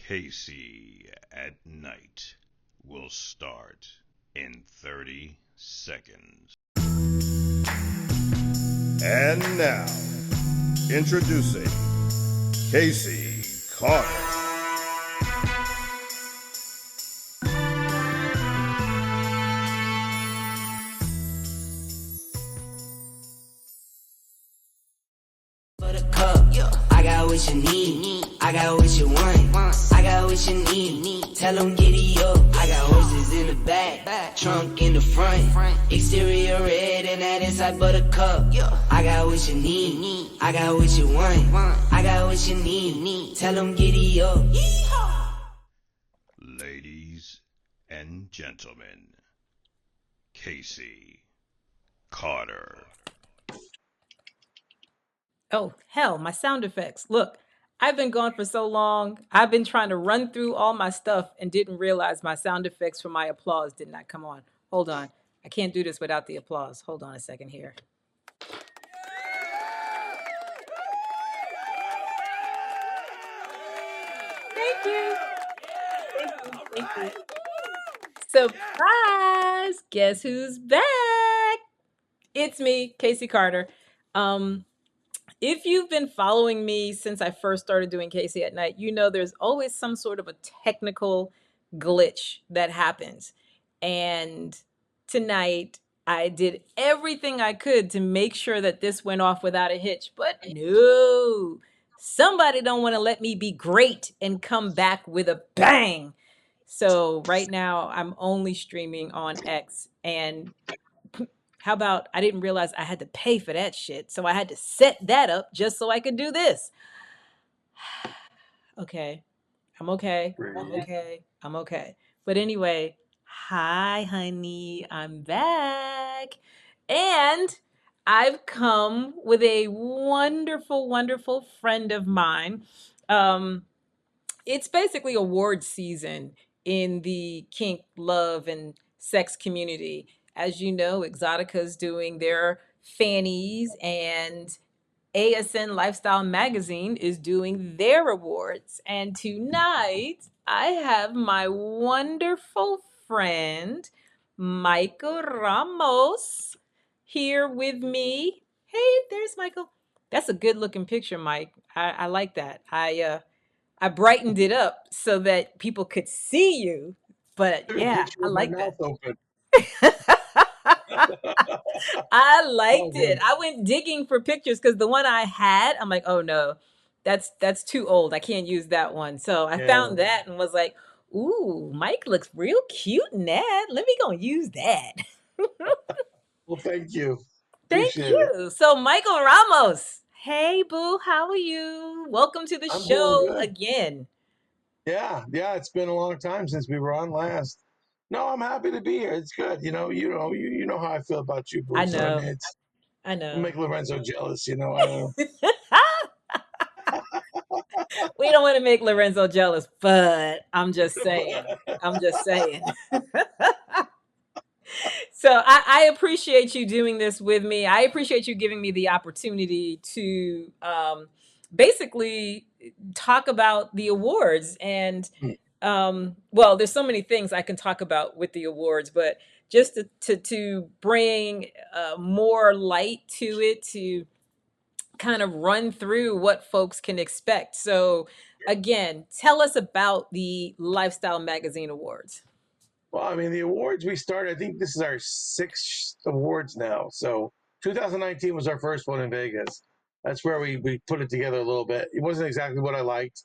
Casey at Night will start in 30 seconds. And now, introducing Casey Carter. I got what you need, I got what you want, I got what you need, tell them giddy up. I got horses in the back, trunk in the front, exterior red and that inside buttercup. I got what you need, I got what you want, I got what you need, tell them giddy up. Ladies and gentlemen, Casey Carter. Oh, hell, my sound effects. Look, I've been gone for so long. I've been trying to run through all my stuff and didn't realize my sound effects for my applause did not come on. Hold on. I can't do this without the applause. Hold on a second here. Thank you. Thank you. Surprise! Guess who's back? It's me, Casey Carter. If you've been following me since I first started doing Casey at Night, you know there's always some sort of a technical glitch that happens. And tonight, I did everything I could to make sure that this went off without a hitch. But no, somebody don't want to let me be great and come back with a bang. So right now, I'm only streaming on X. And how about I didn't realize I had to pay for that shit. So I had to set that up just so I could do this. Okay. I'm okay. I'm okay. I'm okay. But anyway, hi, honey. I'm back. And I've come with a wonderful, wonderful friend of mine. Um, it's basically award season in the kink, love, and sex community. As you know, Exotica's doing their fannies, and ASN Lifestyle Magazine is doing their awards. And tonight, I have my wonderful friend, Michael Ramos, here with me. Hey, there's Michael. That's a good looking picture, Mike. I like that. I brightened it up so that people could see you. But Took a yeah, picture I with my like mouth that. open. I Oh, liked it. good. I went digging for pictures because the one I had, I'm like, oh no, that's too old. I can't use that one. So I Yeah. found that and was like, ooh, Mike looks real cute in that. Let me go use that. Well, thank you. Thank Appreciate it. you. So Michael Ramos. Hey boo, how are you? Welcome to the I'm doing show good. again. Yeah. It's been a long time since we were on last. No, I'm happy to be here. It's good. You know how I feel about you, Boo. I So I know. mean, it's I will know. make Lorenzo jealous. I don't We don't want to make Lorenzo jealous, but I'm just saying. know. I'm just saying. So I appreciate you doing this with me. I appreciate you giving me the opportunity to basically talk about the awards. And well, there's so many things I can talk about with the awards, but just to bring more light to it, to kind of run through what folks can expect. So, again, tell us about the Lifestyle Magazine Awards. Well, I mean, the awards we started, I think this is our sixth awards now. So 2019 was our first one in Vegas. That's where we put it together a little bit. It wasn't exactly what I liked.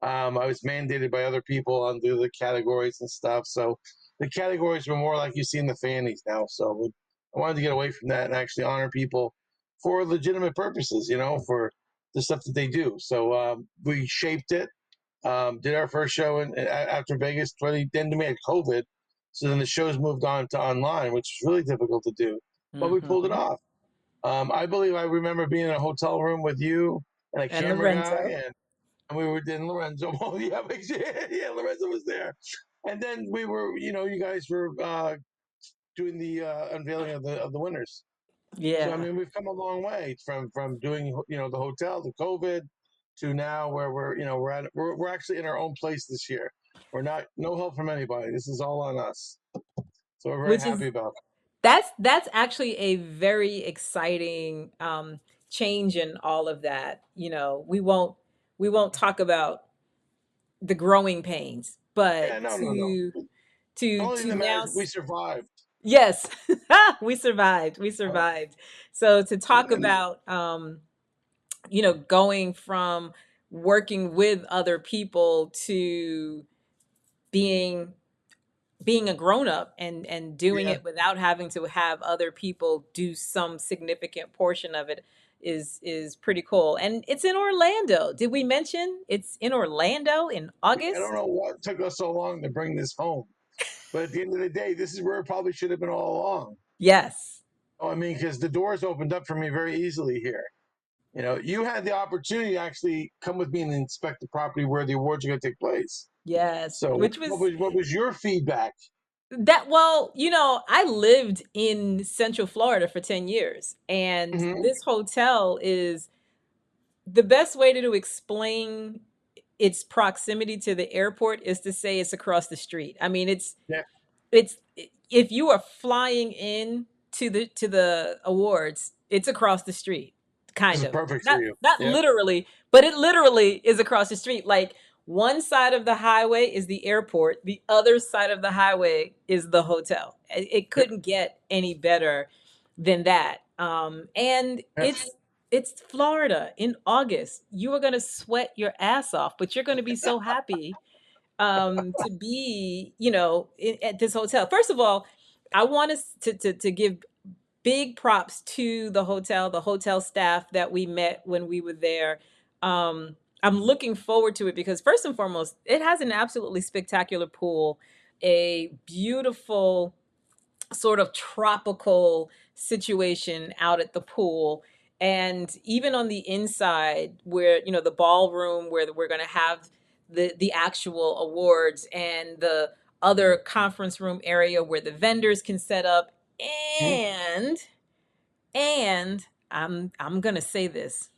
I was mandated by other people on the categories and stuff. So the categories were more like you see in the fannies now. So I wanted to get away from that and actually honor people for legitimate purposes, for the stuff that they do. So we shaped it, did our first show after Vegas. Then we had COVID, so then the shows moved on to online, which was really difficult to do, but we pulled it Hmm. off. I believe I remember being in a hotel room with you and a And camera guy, Lorenzo. and we were in Lorenzo. Oh, yeah, yeah, Lorenzo was there. And then we were, you guys were doing the unveiling of the winners. So I Yeah. mean, we've come a long way from doing the hotel to COVID. to now where we're actually in our own place this year. We're not no help from anybody. This is all on us. So we're very which is happy about that's actually a very exciting change in all of that. We won't talk about the growing pains, that. but Yeah, no. to to Only to the now marriage we survived. yes, we survived. So to talk And about going from working with other people to being being a grown up and doing yeah, it without having to have other people do some significant portion of it is pretty cool. And it's in Orlando. Did we mention it's in Orlando in I don't August? know what took us so long to bring this home, but at the end of the day, this is where it probably should have been all along. Yes. Oh, I mean, because the doors opened up for me very easily here. You had the opportunity to actually come with me and inspect the property where the awards are going to take place. Yes, So, which what was was what was your feedback? that well, I lived in Central Florida for 10 years, and Hmm. this hotel is the best way to explain its proximity to the airport is to say it's across the street. I mean, Yeah, it's if you are flying in to the awards, it's across the street, this kind is of. perfect for Not you. not Yeah, literally, but it literally is across the street. Like one side of the highway is the airport, the other side of the highway is the hotel. It yep, couldn't get any better than that. And yep. it's Florida in August. You are going to sweat your ass off, but you're going to be so happy to be, at this hotel. First of all, I want us to give big props to the hotel staff that we met when we were there. I'm looking forward to it because first and foremost, it has an absolutely spectacular pool, a beautiful sort of tropical situation out at the pool. And even on the inside, where the ballroom where we're going to have the actual awards, and the other conference room area where the vendors can set up, Mhm. and I'm going to say this.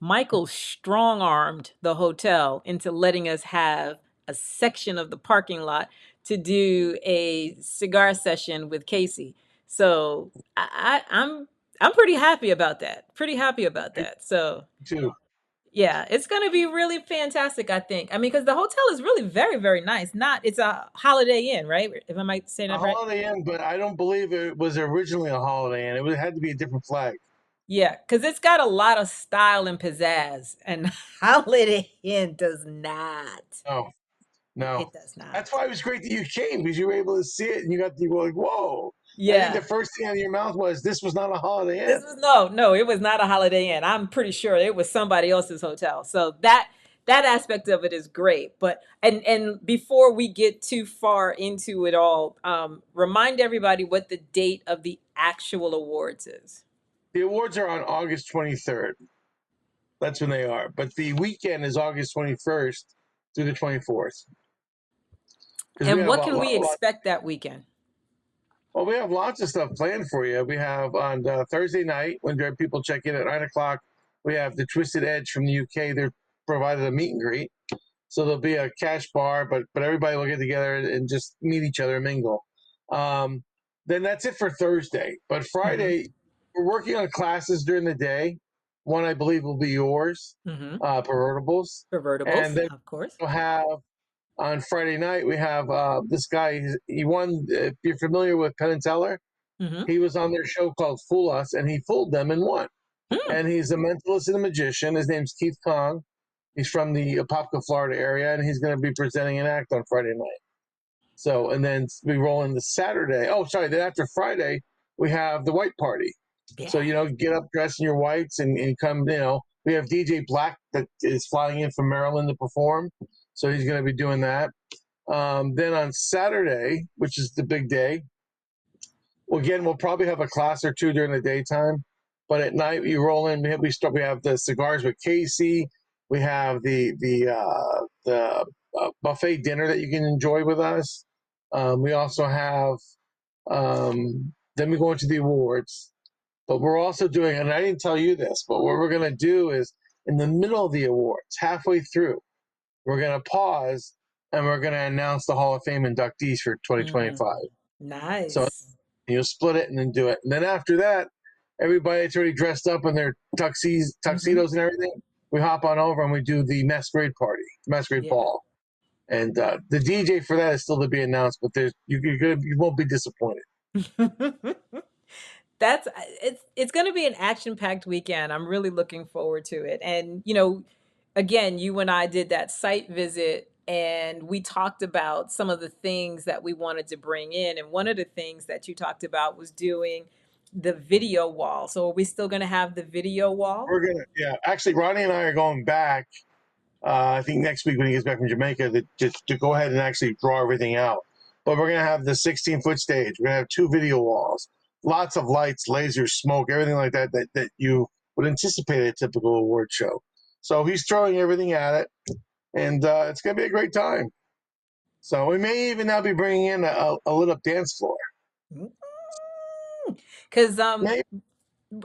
Michael strong armed the hotel into letting us have a section of the parking lot to do a cigar session with Casey. So I'm pretty happy about that. Pretty happy about Me that. So too. yeah, it's gonna be really fantastic, I think. I mean, because the hotel is really very, very nice. It's a Holiday Inn, right? If I might say A that right. Holiday Inn, but I don't believe it was originally a Holiday Inn. Had to be a different flag. Yeah, because it's got a lot of style and pizzazz, and Holiday Inn does not. No, no. It does That's not. why it was great that you came because you were able to see it and you were like, whoa. I think the Yeah. first thing out of your mouth was this was not a Holiday This Inn. was no, it was not a Holiday Inn. I'm pretty sure it was somebody else's hotel. So that aspect of it is great. But and before we get too far into it all, remind everybody what the date of the actual awards is. The awards are on August 23rd. That's when they are. But the weekend is August 21st through the 24th. Because we And have what can we expect that weekend? we have lots of stuff planned for you. We have on Thursday night when people check in at 9 o'clock. We have the Twisted Edge from the UK. They're provided a meet and greet, so there'll be a cash bar, but everybody will get together and just meet each other and mingle. Um, then that's it for Thursday. But Mm-hmm. Friday, we're working on classes during the day. One I believe will be yours, Mm-hmm. Pervertibles, and Pervertibles, then of course. we'll have on Friday night, we have this guy. He won. If you're familiar with Penn and Teller, Mm-hmm. he was on their show called Fool Us, and he fooled them and won. Hmm. And he's a mentalist and a magician. His name's Keith Kong. He's from the Apopka, Florida area, and he's going to be presenting an act on Friday night. So, and then we roll into Saturday. Oh, sorry. Then after Friday, we have the white party. So, Yeah. get up, dress in your whites, and come, we have DJ Black that is flying in from Maryland to perform. So he's going to be doing that. Then on Saturday, which is the big day, well, again, we'll probably have a class or two during the daytime, but at night we roll in. We have the cigars with Casey. We have the buffet dinner that you can enjoy with us. We also have then we go into the awards, but we're also doing, and I didn't tell you this, but what we're going to do is in the middle of the awards, halfway through, we're going to pause and we're going to announce the Hall of Fame inductees for 2025. So Nice. you'll split it and then do it. And then after that, everybody that's already dressed up in their tuxedos and everything, we hop on over and we do the masquerade party, masquerade Yeah. ball. And the DJ for that is still to be announced, but you won't be disappointed. That's it's going to be an action-packed weekend. I'm really looking forward to it. And again, you and I did that site visit and we talked about some of the things that we wanted to bring in. And one of the things that you talked about was doing the video wall. So are we still going to have the video wall? Yeah. Actually, Ronnie and I are going back. I think next week when he gets back from Jamaica, to go ahead and actually draw everything out. But we're going to have the 16-foot stage. We're going to have 2 video walls, lots of lights, lasers, smoke, everything like that you would anticipate at a typical award show. So he's throwing everything at it, and it's going to be a great time. So we may even now be bringing in a lit up dance floor. Because Maybe.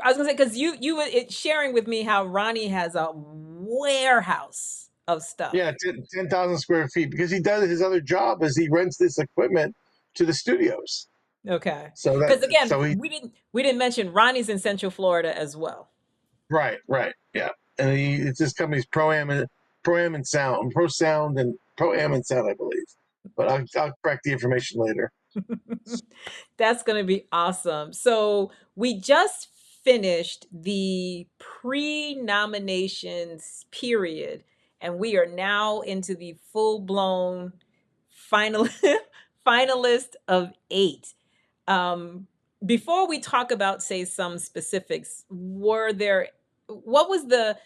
I was gonna say because you were sharing with me how Ronnie has a warehouse of stuff. Yeah, 10,000 square feet, because he does his other job is he rents this equipment to the studios. Okay. So Because again, he we didn't mention Ronnie's in Central Florida as well. right, yeah, and it's this company's Pro Am and Sound, Pro Sound and Pro Am and Sound, I believe. But I'll correct the information later. That's going to be awesome. So we just finished the pre-nominations period, and we are now into the full-blown final finalist of 8. Before we talk about, say, some specifics, what was the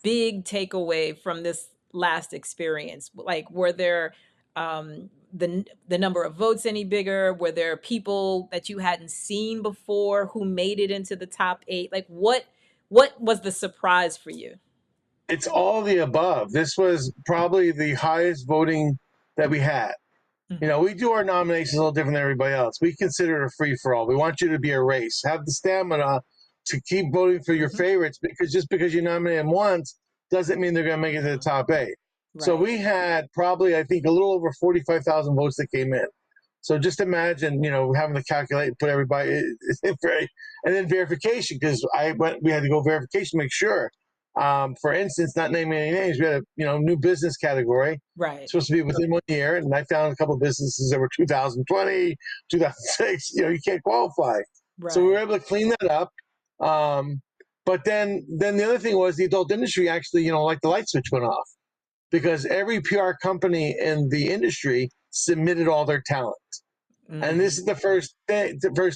big takeaway from this last experience? Like, were there the number of votes any bigger? Were there people that you hadn't seen before who made it into the top 8? Like, what was the surprise for you? It's all the above. This was probably the highest voting that we had. We do our nominations a little different than everybody else. We consider it a free for all. We want you to be a race. Have the stamina to keep voting for your favorites, because just because you nominate them once doesn't mean they're going to make it to the top 8. Right. So we had probably, I think, a little over 45,000 votes that came in. So just imagine, having to calculate and put everybody and then verification, because we had to go verification to make sure. For instance, not naming any names, we had a new business category. Right. Supposed to be within 1 year, and I found a couple of businesses that were 2020, 2006. You can't qualify. Right. So we were able to clean that up. But then the other thing was the adult industry actually, like the light switch went off, because every PR company in the industry submitted all their talent. And this is the first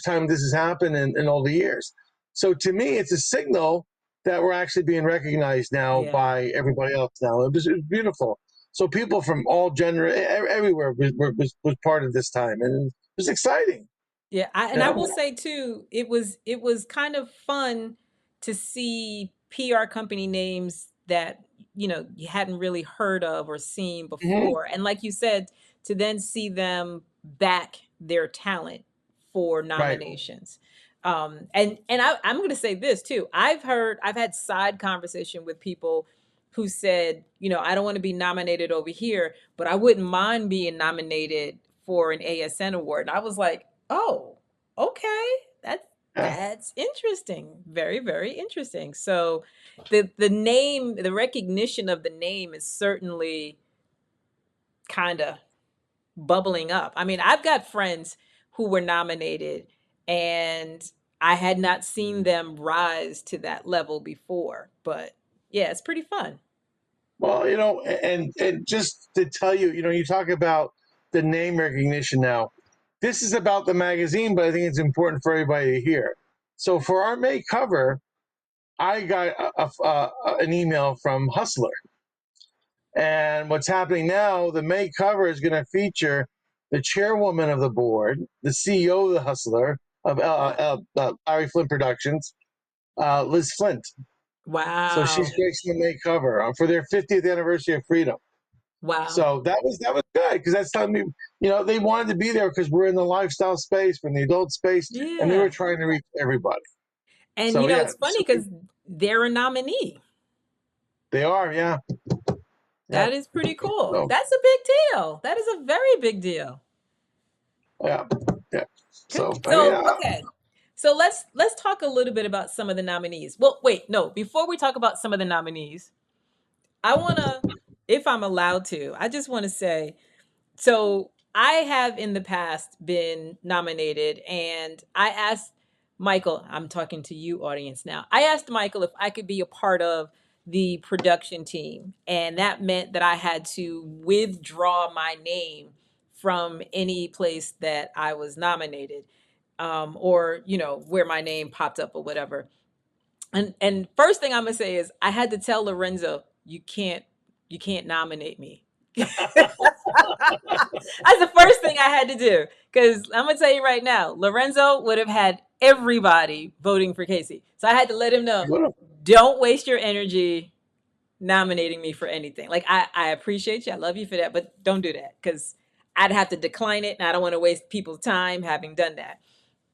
time this has happened in all the years. So to me, it's a signal that we're actually being recognized now by everybody else now. It was beautiful. So people from all gender, everywhere was part of this time, and it was exciting. Yeah, I will say too, it was kind of fun to see PR company names that you hadn't really heard of or seen before, and like you said, to then see them back their talent for nominations. Right. And I'm going to say this too. I've had side conversation with people who said, I don't want to be nominated over here, but I wouldn't mind being nominated for an ASN award. And I was like, oh, okay. That's interesting. Very, very interesting. So the name, the recognition of the name is certainly kind of bubbling up. I mean, I've got friends who were nominated and I had not seen them rise to that level before, but yeah, it's pretty fun. Well, and just to tell you, you talk about the name recognition now. This is about the magazine, but I think it's important for everybody to hear. So for our May cover, I got an email from Hustler. And what's happening now, the May cover is going to feature the chairwoman of the board, the CEO of the Hustler, of Larry Flint Productions, Liz Flint. Wow. So she's gracing the May cover for their 50th anniversary of freedom. Wow. So that was good, because that's telling me, they wanted to be there because we're in the lifestyle space, we're in the adult space, and they were trying to reach everybody. And it's funny because they're a nominee. They are, yeah. That Yep. is pretty cool. So, That's a big deal. That is a very big deal. yeah. Yeah. So, I mean, So, okay. So let's talk a little bit about some of the nominees. Well, wait, no, before we talk about some of the nominees, I want to, if I'm allowed to, I just want to say, so I have in the past been nominated, and I asked Michael, I'm talking to you, audience now. I asked Michael if I could be a part of the production team, and that meant that I had to withdraw my name from any place that I was nominated, or where my name popped up or whatever. And first thing I'm gonna say is I had to tell Lorenzo, you can't nominate me. That's the first thing I had to do. Because I'm gonna tell you right now, Lorenzo would have had everybody voting for Casey. So I had to let him know, don't waste your energy nominating me for anything. Like I appreciate you. I love you for that, but don't do that because I'd have to decline it and I don't want to waste people's time having done that.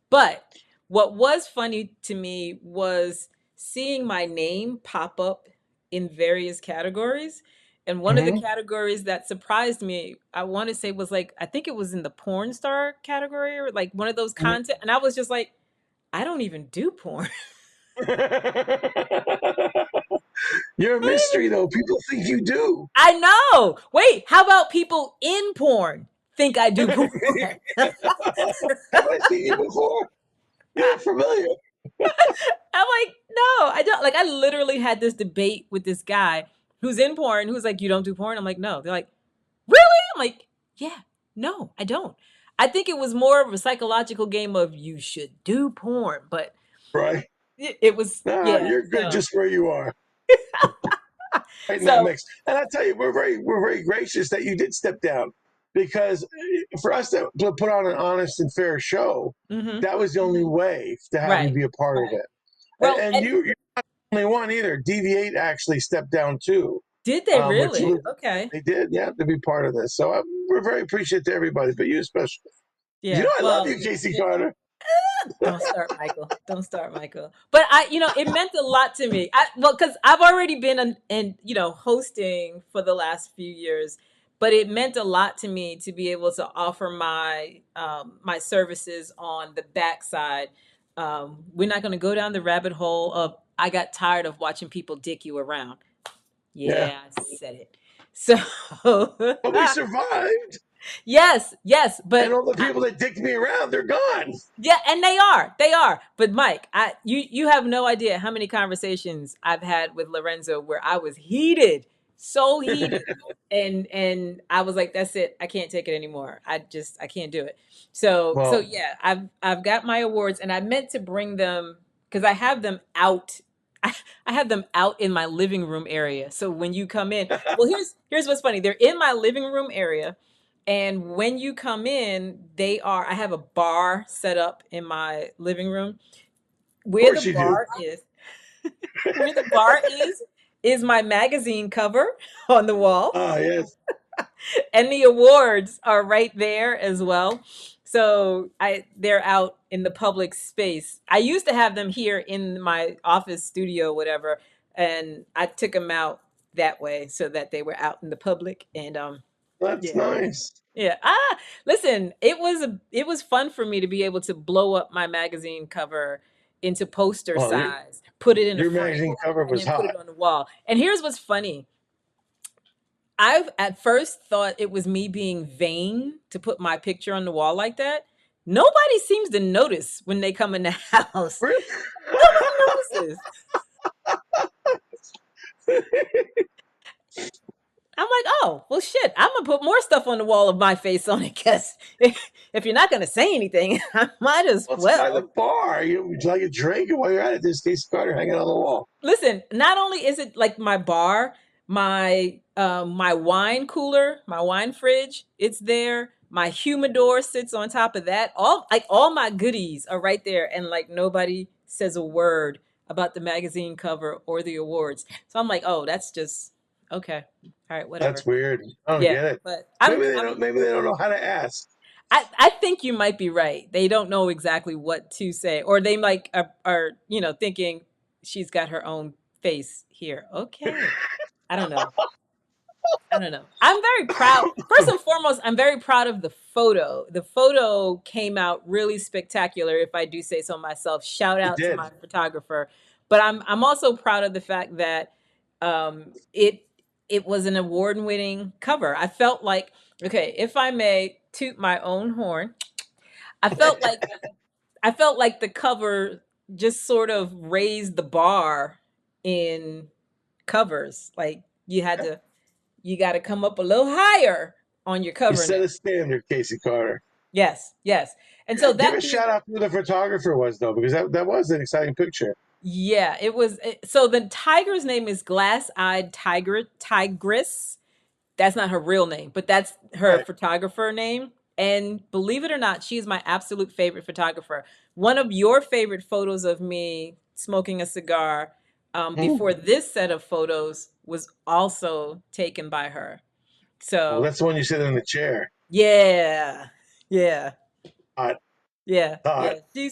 But what was funny to me was seeing my name pop up in various categories. And one of the mhm. categories that surprised me, I want to say was like, I think it was in the porn star category or like one of those content. And I was just like, I don't even do porn. You're a mystery, though. People think you do. I know. Wait, how about people in porn think I do porn? Have I seen you before? You look familiar. I'm like, no, I don't. Like, I literally had this debate with this guy who's in porn, who's like, you don't do porn? I'm like, no. They're like, really? I'm like, yeah, no, I don't. I think it was more of a psychological game of you should do porn, but Right. it was, Nah, yeah. you're good just where you are. Right in that So, mix. And I tell you, we're very gracious that you did step down because for us to put on an honest and fair show, mhm, that was the only way to have you right. be a part of it. Well, And you're not the only one either. Deviate actually stepped down too, did they which really? Okay. they did, yeah, to be part of this. So we're very appreciative to everybody, but you especially. You Yeah. know, I love Well, you, Casey Carter. don't start, Michael. Don't start, Michael. But it meant a lot to me. Well, because I've already been hosting for the last few years, but it meant a lot to me to be able to offer my services on the backside. We're not going to go down the rabbit hole of I got tired of watching people dick you around. Yeah, Yeah, I said it. So but we survived, yes, and but all the people that dicked me around, they're gone. yeah, and they are. But Mike, you have no idea how many conversations I've had with Lorenzo where I was heated, so heated, and I was like, that's it, I can't take it anymore. I can't do it. So Well, yeah, I've got my awards, and I meant to bring them because I have them out. I have them out in my living room area. So when you come in, well, here's what's funny. They're in my living room area. And when you come in, I have a bar set up in my living room. of Where the course you do. bar is, where the bar is my magazine cover on the wall. Ah, yes. And the awards are right there as well. So they're out in the public space. I used to have them here in my office studio, whatever, and I took them out that way so that they were out in the public. And That's yeah. nice. Yeah. Listen, it was fun for me to be able to blow up my magazine cover into poster Well, size, put it in a your frame, magazine cover and was then put hot. it on the wall. And here's what's funny. I've at first thought it was me being vain to put my picture on the wall like that. Nobody seems to notice when they come in the house. Really? Nobody notices. I'm like, oh, well, shit, I'm going to put more stuff on the wall of my face on it because if you're not going to say anything, I might as Well, it's by the well. bar. Would you like a drink? And while you're at it, there's Casey Carter hanging on the wall. Listen, not only is it like my bar, my wine cooler, my wine fridge, it's there. My humidor sits on top of that. All my goodies are right there, and like nobody says a word about the magazine cover or the awards. So I'm like, oh, that's just okay. All right, That's whatever. weird. I don't Yeah, get it. but Maybe they don't. Maybe they don't know how to ask. I think you might be right. They don't know exactly what to say, or they like are thinking she's got her own face here. Okay. I don't know. I don't know. I'm very proud. First and foremost, I'm very proud of the photo. The photo came out really spectacular, if I do say so myself. Shout It out to did. my photographer. But I'm also proud of the fact that it was an award-winning cover. I felt like, okay, if I may toot my own horn, I felt like I felt like the cover just sort of raised the bar in covers. Like you got to come up a little higher on your You cover now. set a standard, Casey Carter. Yes, yes. And so Give that a being, shout out to who the photographer was, though, because that was an exciting picture. yeah, it was. So the tiger's name is Glass-Eyed Tigress. That's not her real name, but that's her Right. photographer name. And believe it or not, she is my absolute favorite photographer. One of your favorite photos of me smoking a cigar before this set of photos was also taken by her. Well, So that's the one you sit in the chair. yeah, yeah. Hot, Yeah, hot. yeah.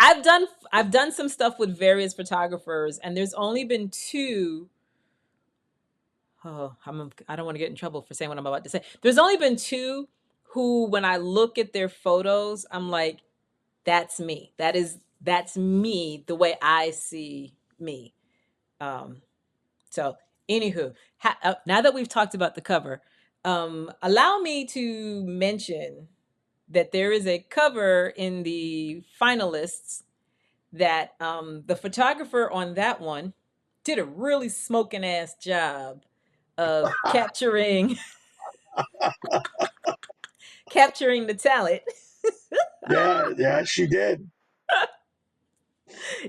I've done some stuff with various photographers, and there's only been two. Oh, I don't want to get in trouble for saying what I'm about to say. There's only been two who, when I look at their photos, I'm like, that's me. That's me the way I see me. Um, so, anywho, now that we've talked about the cover, allow me to mention that there is a cover in the finalists that the photographer on that one did a really smoking ass job of capturing the talent. Yeah, she did.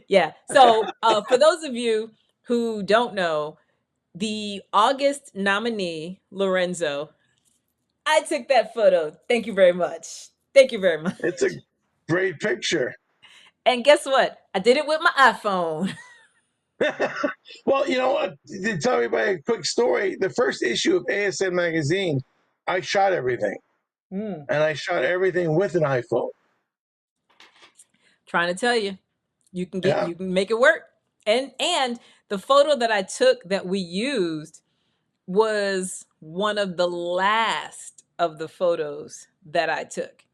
Yeah. So for those of you who don't know, the August nominee Lorenzo, I took that photo. Thank you very much. Thank you very much. It's a great picture. And guess what? I did it with my iPhone. Well, you know what? To tell everybody a quick story, the first issue of ASN magazine, I shot everything, Mm. and I shot everything with an iPhone. Trying to tell you, Yeah. you can make it work. And the photo that I took that we used was one of the last of the photos that I took.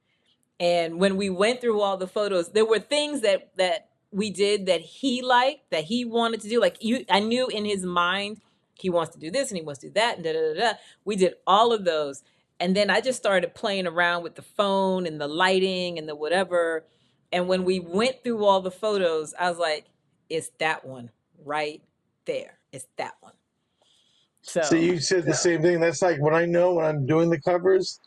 And when we went through all the photos, there were things that we did that he liked, that he wanted to do. Like I knew in his mind he wants to do this and he wants to do that and da da da da. We did all of those, and then I just started playing around with the phone and the lighting and the whatever. And when we went through all the photos, I was like, "It's that one right there. It's that one." So So you said the same thing. That's like when I know when I'm doing the covers,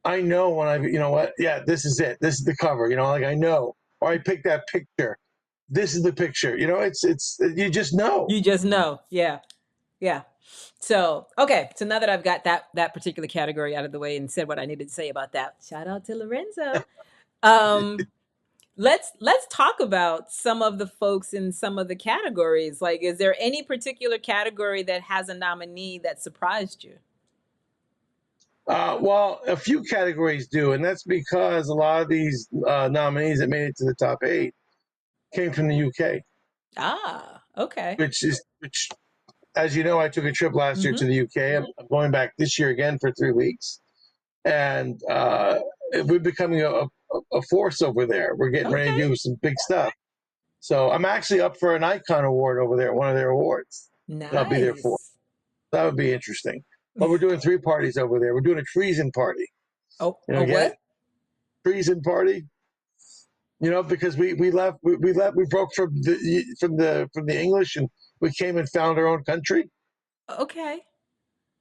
I know when you know what? Yeah, this is it. This is the cover. You know, like I know, or I pick that picture. This is the picture. You know, it's you just know. you just know, yeah, yeah. So, okay. So now that I've got that particular category out of the way and said what I needed to say about that, shout out to Lorenzo. Um, let's talk about some of the folks in some of the categories. Like, is there any particular category that has a nominee that surprised you? Well, a few categories do, and that's because a lot of these nominees that made it to the top 8 came from the UK, Ah, okay. which, as you know, I took a trip last year Mm-hmm. to the UK. I'm going back this year again for 3 weeks, and we're becoming a force over there. We're getting ready to Okay. do some big stuff. So I'm actually up for an Icon Award over there, one of their awards that I'll be there for. Nice. That would be interesting. But we're doing 3 parties over there. We're doing a treason party. Oh, You a know, get what? it? Treason party. You know, because we left we broke from the English and we came and found our own country. Okay.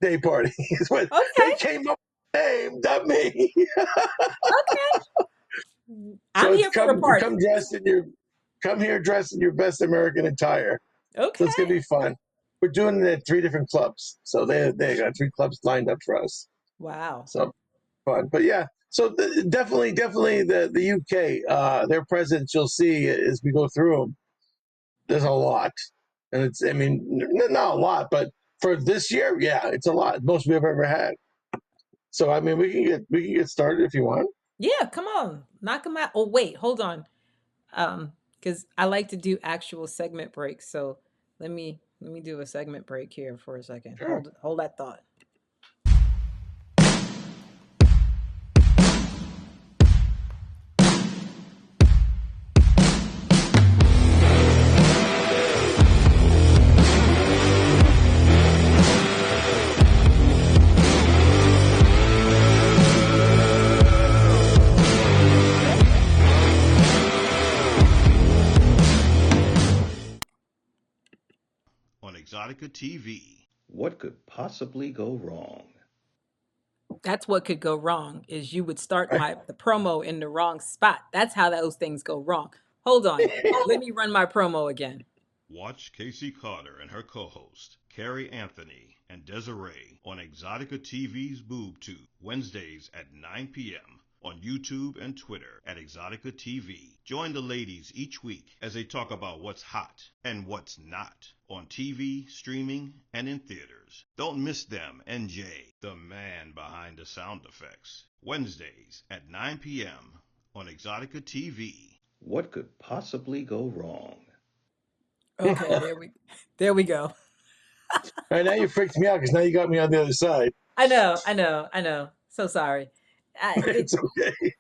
Day party is what they Okay. came up with the name, not me. Okay. So I'm it's here for the party. come here dressed in your best American attire. So it's gonna Okay. be fun. We're doing it at 3 different clubs. So they got 3 clubs lined up for us. Wow. So fun. But yeah, so definitely the UK, their presence you'll see as we go through them. There's a lot, and it's I mean not a lot, but for this year, yeah, it's a lot. Most we've ever had. So I mean, we can get started if you want. Yeah, come on. Knock them out. Oh, wait, hold on. Because I like to do actual segment breaks. So let me Let me do a segment break here for a second. Sure. Hold that thought. On Exotica TV. What could possibly go wrong? That's what could go wrong is you would start the promo in the wrong spot. That's how those things go wrong. Hold on. Let me run my promo again. Watch Casey Carter and her co-host, Carrie Anthony and Desiree on Exotica TV's BoobTube, Wednesdays at 9 p.m. on YouTube and Twitter at Exotica TV. Join the ladies each week as they talk about what's hot and what's not on TV, streaming, and in theaters. Don't miss them and Jay, the man behind the sound effects. Wednesdays at 9 p.m. on Exotica TV. What could possibly go wrong? Okay, there we go. All right, now you freaked me out because now you got me on the other side. I know. So sorry. It's okay.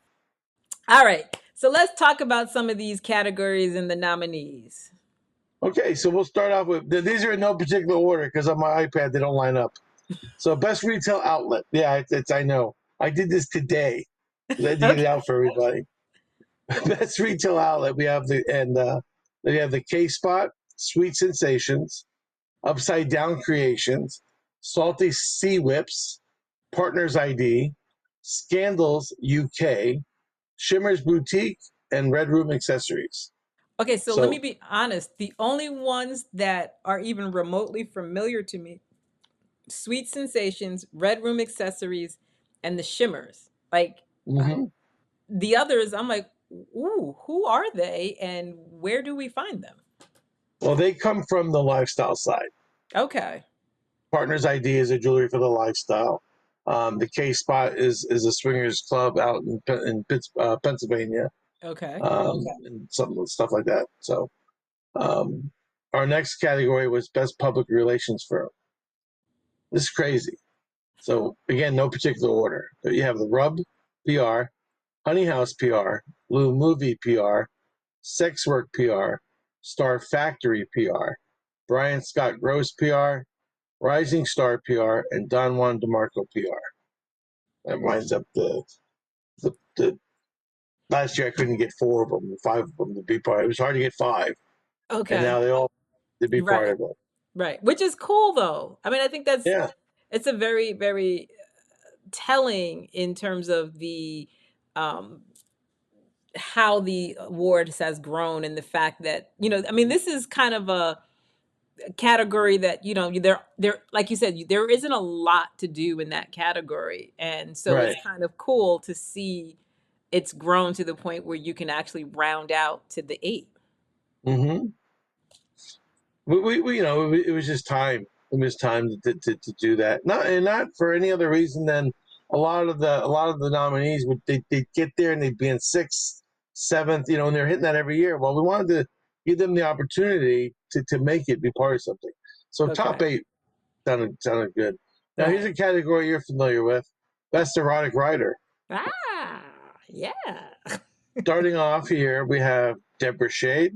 All right. So let's talk about some of these categories and the nominees. Okay, so we'll start off with these are in no particular order because on my iPad they don't line up. So best retail outlet. Yeah, it's I know. I did this today. I had to get it out for everybody. Best retail outlet. We have the K Spot, Sweet Sensations, Upside Down Creations, Salty Sea Whips, Partners ID, Scandals UK, Shimmer's Boutique, and Red Room Accessories. Okay, so let me be honest. The only ones that are even remotely familiar to me, Sweet Sensations, Red Room Accessories, and the Shimmers. Like the others, I'm like, ooh, who are they and where do we find them? Well, they come from the lifestyle side. Okay. Partners ID is a jewelry for the lifestyle. The K Spot is a swingers club out in Pennsylvania. Okay. And some stuff like that. So, our next category was best public relations firm. This is crazy. So again, no particular order. But you have the Rub PR, Honey House PR, Blue Movie PR, Sex Work PR, Star Factory PR, Brian Scott Gross PR, Rising Star PR, and Don Juan DeMarco PR. That winds up the last year I couldn't get 4 of them, 5 of them to be part. It was hard to get 5, Okay. and now they all to be part of it. Right. Which is cool though. I mean, I think it's a very, very telling in terms of the how the awards has grown and the fact that, I mean, this is kind of a category that, there, like you said, there isn't a lot to do in that category. And so it's kind of cool to see it's grown to the point where you can actually round out to the 8. Mm-hmm. We it was just time. It was time to do that. Not for any other reason than a lot of the nominees they'd get there and they'd be in 6th, 7th, and they're hitting that every year. Well, we wanted to give them the opportunity to make it be part of something. So top 8 sounded good. Now here's a category you're familiar with: best erotic writer. Yeah. Starting off here, we have Deborah Shade,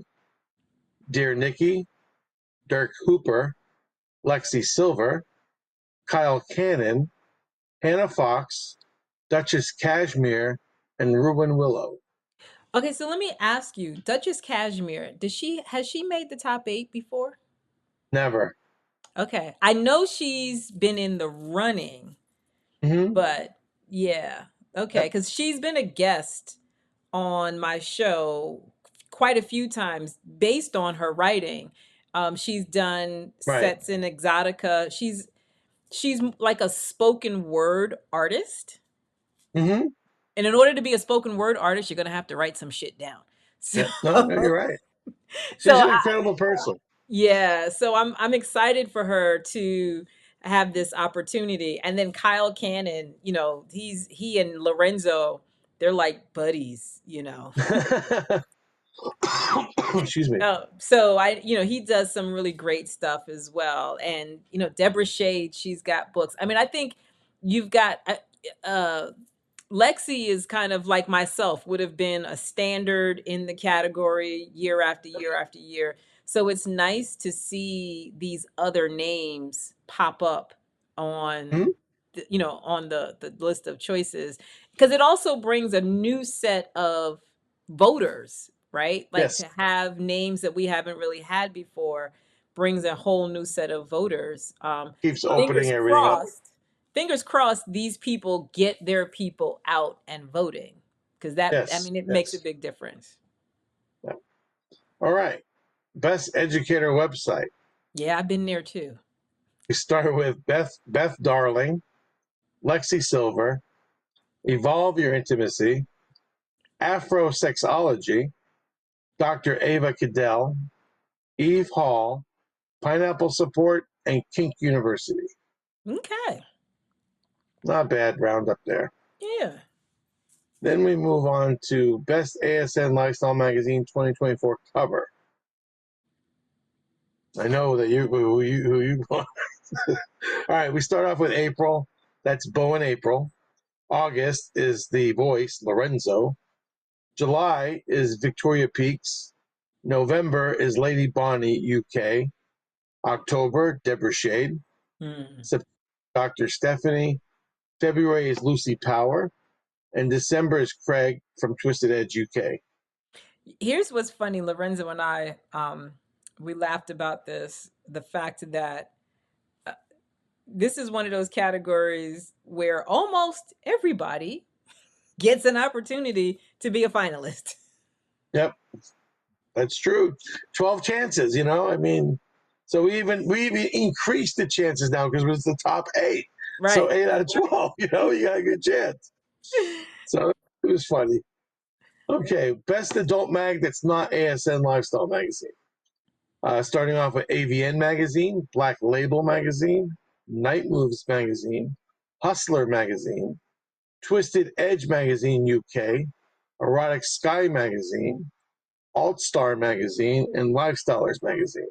Dear Nikki, Dirk Hooper, Lexi Silver, Kyle Cannon, Hannah Fox, Duchess Cashmere, and Ruben Willow. Okay, so let me ask you, Duchess Cashmere, has she made the top 8 before? Never. Okay, I know she's been in the running, but yeah, okay, because she's been a guest on my show quite a few times based on her writing. She's done sets in Exotica. She's like a spoken word artist. And in order to be a spoken word artist, you're going to have to write some shit down. So, no, you're right. She's an incredible person. Yeah, so I'm excited for her to have this opportunity. And then Kyle Cannon, he and Lorenzo, they're like buddies. Excuse me. Oh, so he does some really great stuff as well. And, Deborah Shade, she's got books. I mean, I think you've got, Lexi is kind of like myself, would have been a standard in the category year after year after year. So it's nice to see these other names pop up on, Hmm? on the list of choices, because it also brings a new set of voters, right? Like, Yes. to have names that we haven't really had before brings a whole new set of voters. Keeps opening Fingers everything up. crossed. Fingers crossed these people get their people out and voting, because Yes. it makes a Yes. big difference. Yeah. All right. Best educator website. Yeah, I've been there too. We start with Beth Darling, Lexi Silver, Evolve Your Intimacy, Afrosexology, Dr. Ava Cadell, Eve Hall, Pineapple Support, and Kink University. Okay. Not bad roundup there. Yeah. Then we move on to Best ASN Lifestyle Magazine 2024 cover. I know that who you All right, we start off with April. That's Bo and April. August is The Voice, Lorenzo. July is Victoria Peaks. November is Lady Bonnie, UK. October, Deborah Shade. Hmm. September, Dr. Stephanie. February is Lucy Power. And December is Craig from Twisted Edge, UK. Here's what's funny. Lorenzo and I, we laughed about this, the fact that this is one of those categories where almost everybody gets an opportunity to be a finalist. Yep, that's true. 12 chances, I mean, so we even increased the chances now because it was the top 8. So Right. 8 out of 12, you got a good chance. So it was funny. Okay, best adult mag that's not ASN Lifestyle Magazine. Starting off with AVN Magazine, Black Label Magazine, Night Moves Magazine, Hustler Magazine, Twisted Edge Magazine UK, Erotic Sky Magazine, Alt Star Magazine, and Lifestylers Magazine.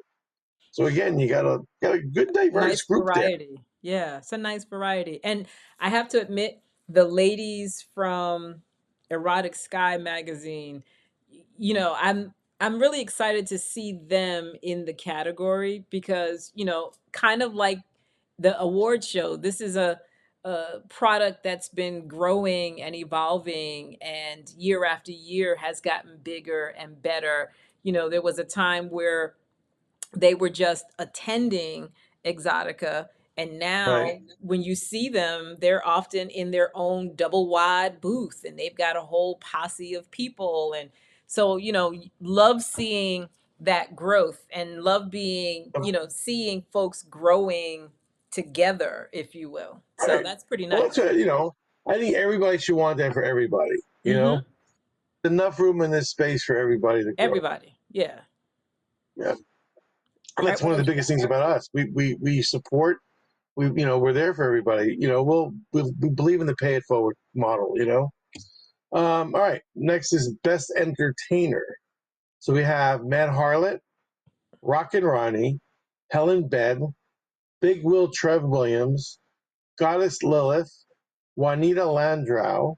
So again, you got a good diverse Nice group there. variety. Yeah, it's a nice variety. And I have to admit, the ladies from Erotic Sky magazine, I'm really excited to see them in the category, because, kind of like the award show, this is a product that's been growing and evolving, and year after year has gotten bigger and better. There was a time where they were just attending Exotica. And now Right. when you see them, they're often in their own double wide booth, and they've got a whole posse of people. And so, love seeing that growth, and love being, seeing folks growing together, if you will. So Right. that's pretty Well, that's nice. I think everybody should want that for everybody. Hmm. Enough room in this space for everybody to grow. Everybody. Yeah. Yeah. All right. That's What one of the else you biggest got? things about us. We support. We're there for everybody. We believe in the pay it forward model. All right. Next is best entertainer. So we have Matt Harlett, Rockin' Ronnie, Helen Bed, Big Will Trev Williams, Goddess Lilith, Juanita Landau,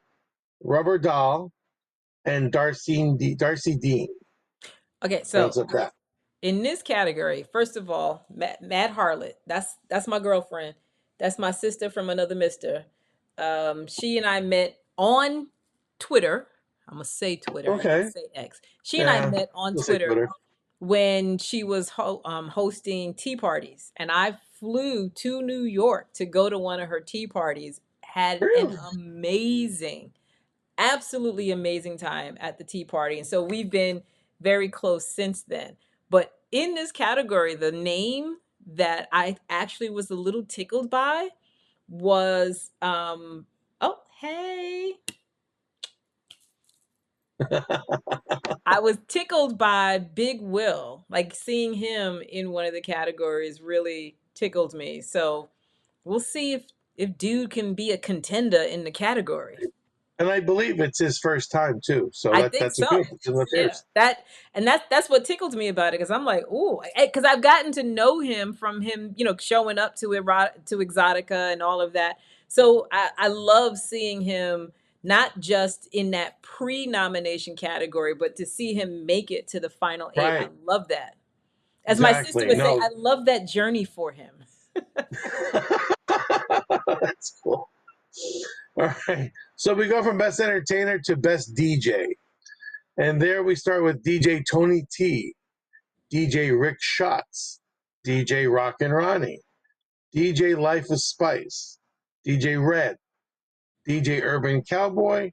Rubber Doll, and Darcy Dean. Okay. Rounds So up that. in this category, first of all, Matt Harlett. That's my girlfriend. That's my sister from another mister. She and I met on Twitter. I'm gonna say Twitter. I can't Okay. say X. She and I Yeah. met on We'll say Twitter Twitter. when she was hosting tea parties, and I flew to New York to go to one of her tea parties. Had an Really? amazing, absolutely amazing time at the tea party. And so we've been very close since then. But in this category, the name that I actually was a little tickled by was oh, hey. I was tickled by Big Will. Like, seeing him in one of the categories really tickled me. So we'll see if dude can be a contender in the category. And I believe it's his first time too. So I think that's a good. so. It's in the Yeah, first. that's what tickled me about it because I'm like, ooh, because I've gotten to know him from him, showing up to Exotica and all of that. So I love seeing him not just in that pre-nomination category, but to see him make it to the final eight. I Right. love that. As my sister Exactly. would say, No. I love that journey for him. That's cool. All right. So we go from best entertainer to best DJ. And there we start with DJ Tony T, DJ Rick Shots, DJ Rock and Ronnie, DJ Life of Spice, DJ Red, DJ Urban Cowboy,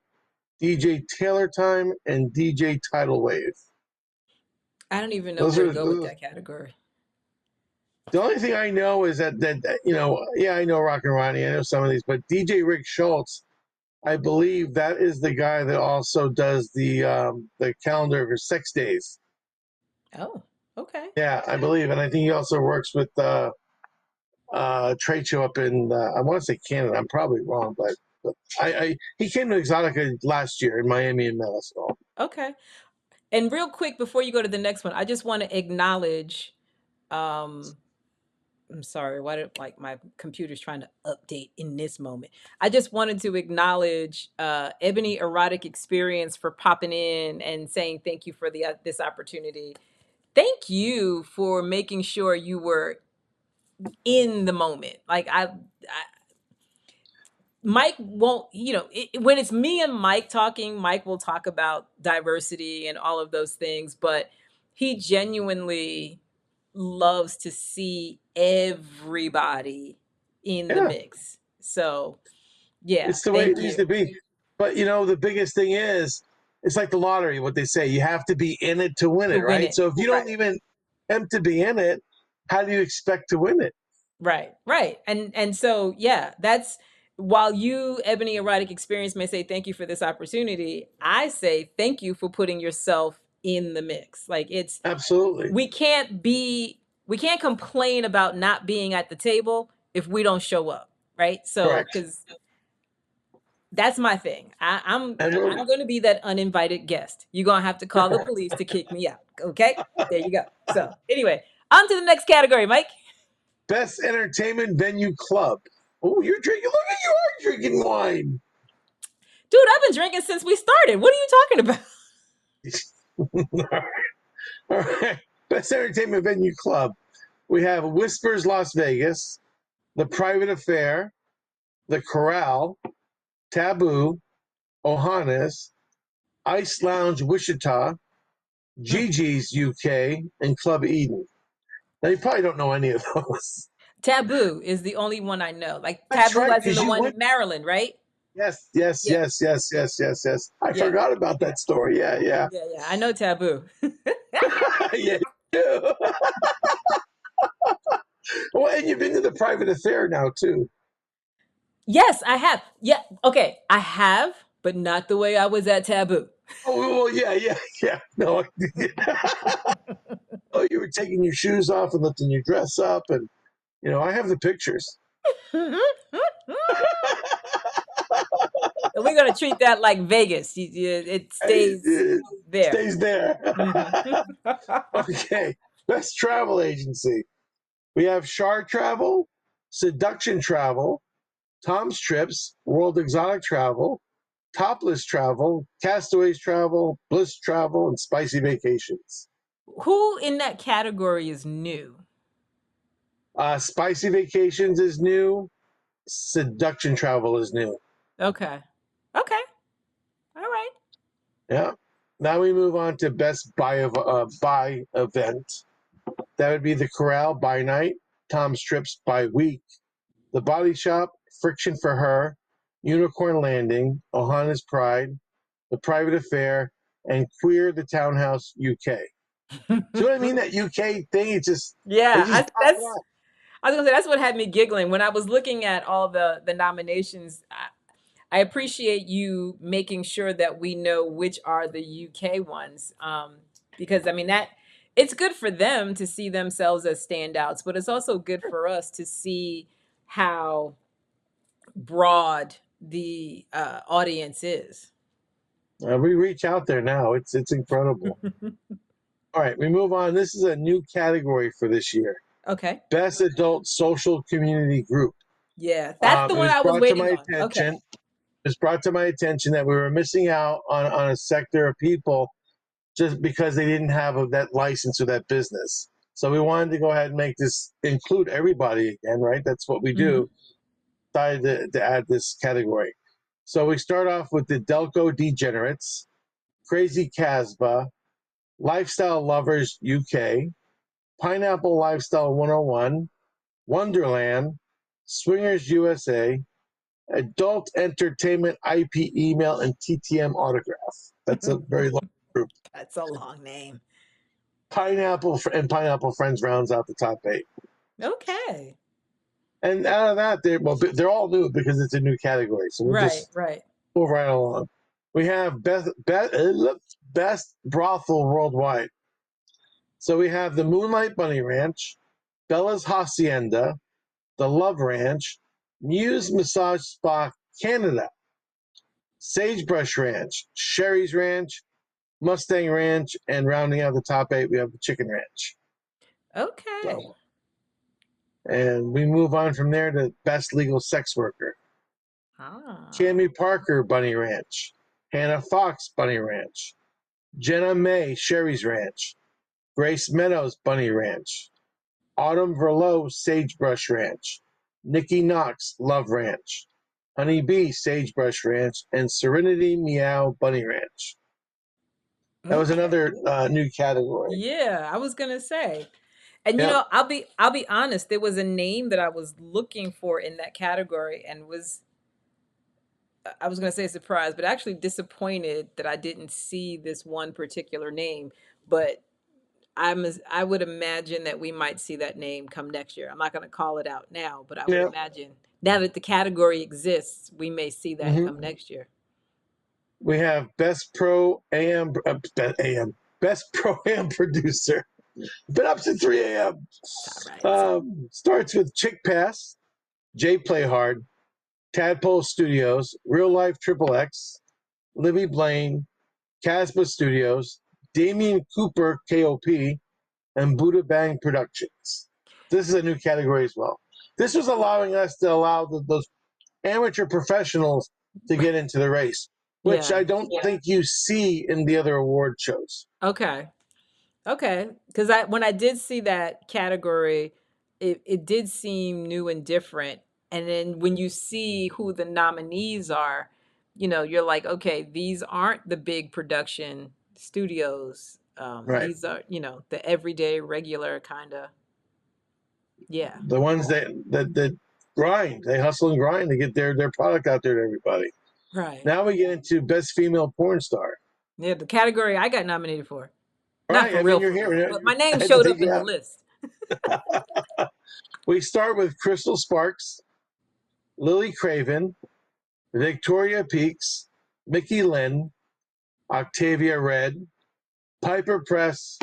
DJ Taylor Time, and DJ Tidal Wave. I don't even know Those where to are go with that category. the only thing I know is that yeah, I know Rock and Ronnie, I know some of these, but DJ Rick Schultz, I believe that is the guy that also does the calendar of his sex days. Oh, okay. Yeah, I believe, and I think he also works with trade show up in I want to say Canada. I'm probably wrong, but he came to Exotica last year in Miami and Melisol. Okay. And real quick before you go to the next one, I just want to acknowledge I'm sorry, why did like my computer's trying to update in this moment. I just wanted to acknowledge Ebony Erotic Experience for popping in and saying thank you for this opportunity. Thank you for making sure you were in the moment. Like Mike won't, when it's me and Mike talking, Mike will talk about diversity and all of those things, but he genuinely loves to see everybody in the Yeah, mix. So, yeah, it's the way it thank needs you. to be. But the biggest thing is, it's like the lottery. What they say, you have to be in it to win To it, win right? it. So if you Right. don't even attempt to be in it, how do you expect to win it? Right. Right. And so, yeah, that's while you, Ebony Erotic Experience, may say thank you for this opportunity, I say thank you for putting yourself in the mix. Like Absolutely. we can't complain about not being at the table if we don't show up, right? So Correct. because that's my thing. And I'm going to be that uninvited guest. You're going to have to call the police to kick me out. Okay? There you go. So, anyway, on to the next category, Mike. best entertainment venue club. Oh, you're drinking. Look at you are drinking wine. Dude, I've been drinking since we started. What are you talking about? All right. Best entertainment venue club. We have Whispers Las Vegas, The Private Affair, The Corral, Taboo, Ohanas, Ice Lounge Wichita, Gigi's UK, and Club Eden. Now, you probably don't know any of those. Taboo is the only one I know. Like That's Taboo right, as in because the you one went. in Maryland, right? Yes, yes, Yeah. yes, yes, yes, yes, yes. I Yeah. forgot about that story. Yeah, yeah. Yeah, yeah. I know Taboo. Yeah, you do. Well, and you've been to the Private Affair now, too. Yes, I have. Yeah, okay. I have, but not the way I was at Taboo. Oh, well, yeah, yeah, yeah. No, oh, you were taking your shoes off and lifting your dress up, and I have the pictures. We're gonna treat that like Vegas. It stays It there. stays there. Mhm. Okay. Best travel agency. We have Shar Travel, Seduction Travel, Tom's Trips, World Exotic Travel, Topless Travel, Castaways Travel, Bliss Travel, and Spicy Vacations. Who in that category is new? Spicy Vacations is new. Seduction Travel is new. Okay. Okay. All right. Yeah. Now we move on to best buy event. That would be the Corral by night, Tom's Trips by week, the Body Shop, Friction for Her, Unicorn Landing, Ohana's Pride, the Private Affair, and Queer the Townhouse UK. See what I mean? That UK thing, they Yeah, just pop it up. I was gonna say that's what had me giggling when I was looking at all the nominations. I appreciate you making sure that we know which are the UK ones, because I mean that it's good for them to see themselves as standouts, but it's also good for us to see how broad the audience is. We reach out there now. It's incredible. All right, we move on. This is a new category for this year. Okay. Best Adult Social Community Group. Yeah, that's the It one was I was brought to waiting my on. Okay. attention. It was brought to my attention that we were missing out on a sector of people just because they didn't have that license or that business. So we wanted to go ahead and make this include everybody again, right? That's what we do. Decided to add this category. So we start off with the Delco Degenerates, Crazy Casbah, Lifestyle Lovers UK, Pineapple Lifestyle 101, Wonderland, Swingers USA, Adult Entertainment IP Email, and TTM Autograph. That's a very long group. That's a long name. Pineapple and Pineapple Friends rounds out the top 8. Okay. And out of that, they're all new because it's a new category. So we'll just move right along. We have best brothel worldwide. So we have the Moonlight Bunny Ranch, Bella's Hacienda, the Love Ranch, Muse Massage Spa Canada, Sagebrush Ranch, Sherry's Ranch, Mustang Ranch, and rounding out the top 8, we have the Chicken Ranch. Okay. So, and we move on from there to Best Legal Sex Worker. Cammie Parker Bunny Ranch, Hannah Fox Bunny Ranch, Jenna May Sherry's Ranch, Grace Meadows Bunny Ranch, Autumn Verlow Sagebrush Ranch, Nikki Knox Love Ranch, Honey Bee Sagebrush Ranch, and Serenity Meow Bunny Ranch. That was another new category. Yeah, I was gonna say. And you know, I'll be honest, there was a name that I was looking for in that category and I was gonna say surprised, but actually disappointed that I didn't see this one particular name. But I would imagine that we might see that name come next year. I'm not gonna call it out now, but I would imagine now that the category exists, we may see that come next year. We have Best Pro AM, Best Pro Am Producer. Been up since 3 a.m. Starts with Chick Pass, J Play Hard, Tadpole Studios, Real Life Triple X, Libby Blaine, Casbah Studios, Damian Cooper KOP, and Buddha Bang Productions. This is a new category as well. This was allowing us to allow those amateur professionals to get into the race, which I don't think you see in the other award shows. Okay. Because when I did see that category, it did seem new and different. And then when you see who the nominees are, you know, you're like, okay, these aren't the big production studios. These are, you know, the everyday, regular kind of. Yeah. The ones that grind, they hustle and grind to get their product out there to everybody. Right. Now we get into Best Female Porn Star. Yeah, the category I got nominated for. Right. Not for real, but my name showed up in the list. We start with Crystal Sparks, Lily Craven, Victoria Peaks, Mickey Lynn, Octavia Red, Piper Press,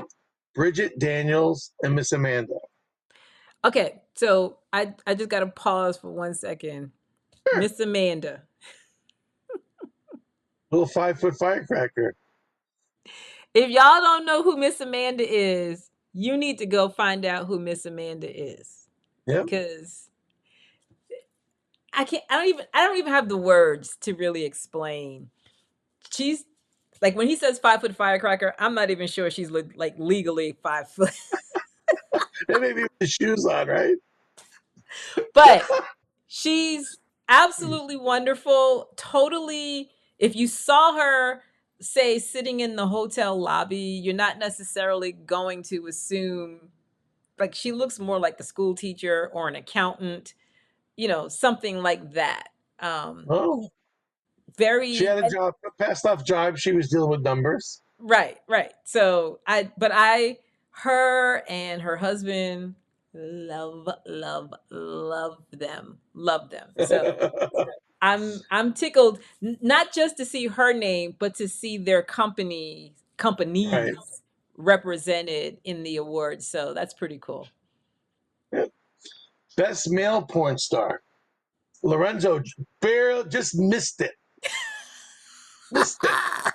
Bridget Daniels, and Miss Amanda. Okay, so I just got to pause for 1 second. Sure. Miss Amanda. Little 5-foot firecracker. If y'all don't know who Miss Amanda is, you need to go find out who Miss Amanda is. Yeah. Because I don't even have the words to really explain. She's like, when he says 5-foot firecracker, I'm not even sure she's like legally 5 foot. Maybe with the shoes on, right? But she's absolutely wonderful. Totally. If you saw her, say, sitting in the hotel lobby, you're not necessarily going to assume, like, she looks more like a school teacher or an accountant, you know, something like that. Very. She had a job, a past off job. She was dealing with numbers. Right. So her and her husband, love them. So I'm tickled, not just to see her name, but to see their companies represented in the awards. So that's pretty cool. Best Male Porn Star. Lorenzo barely just missed it. Missed it.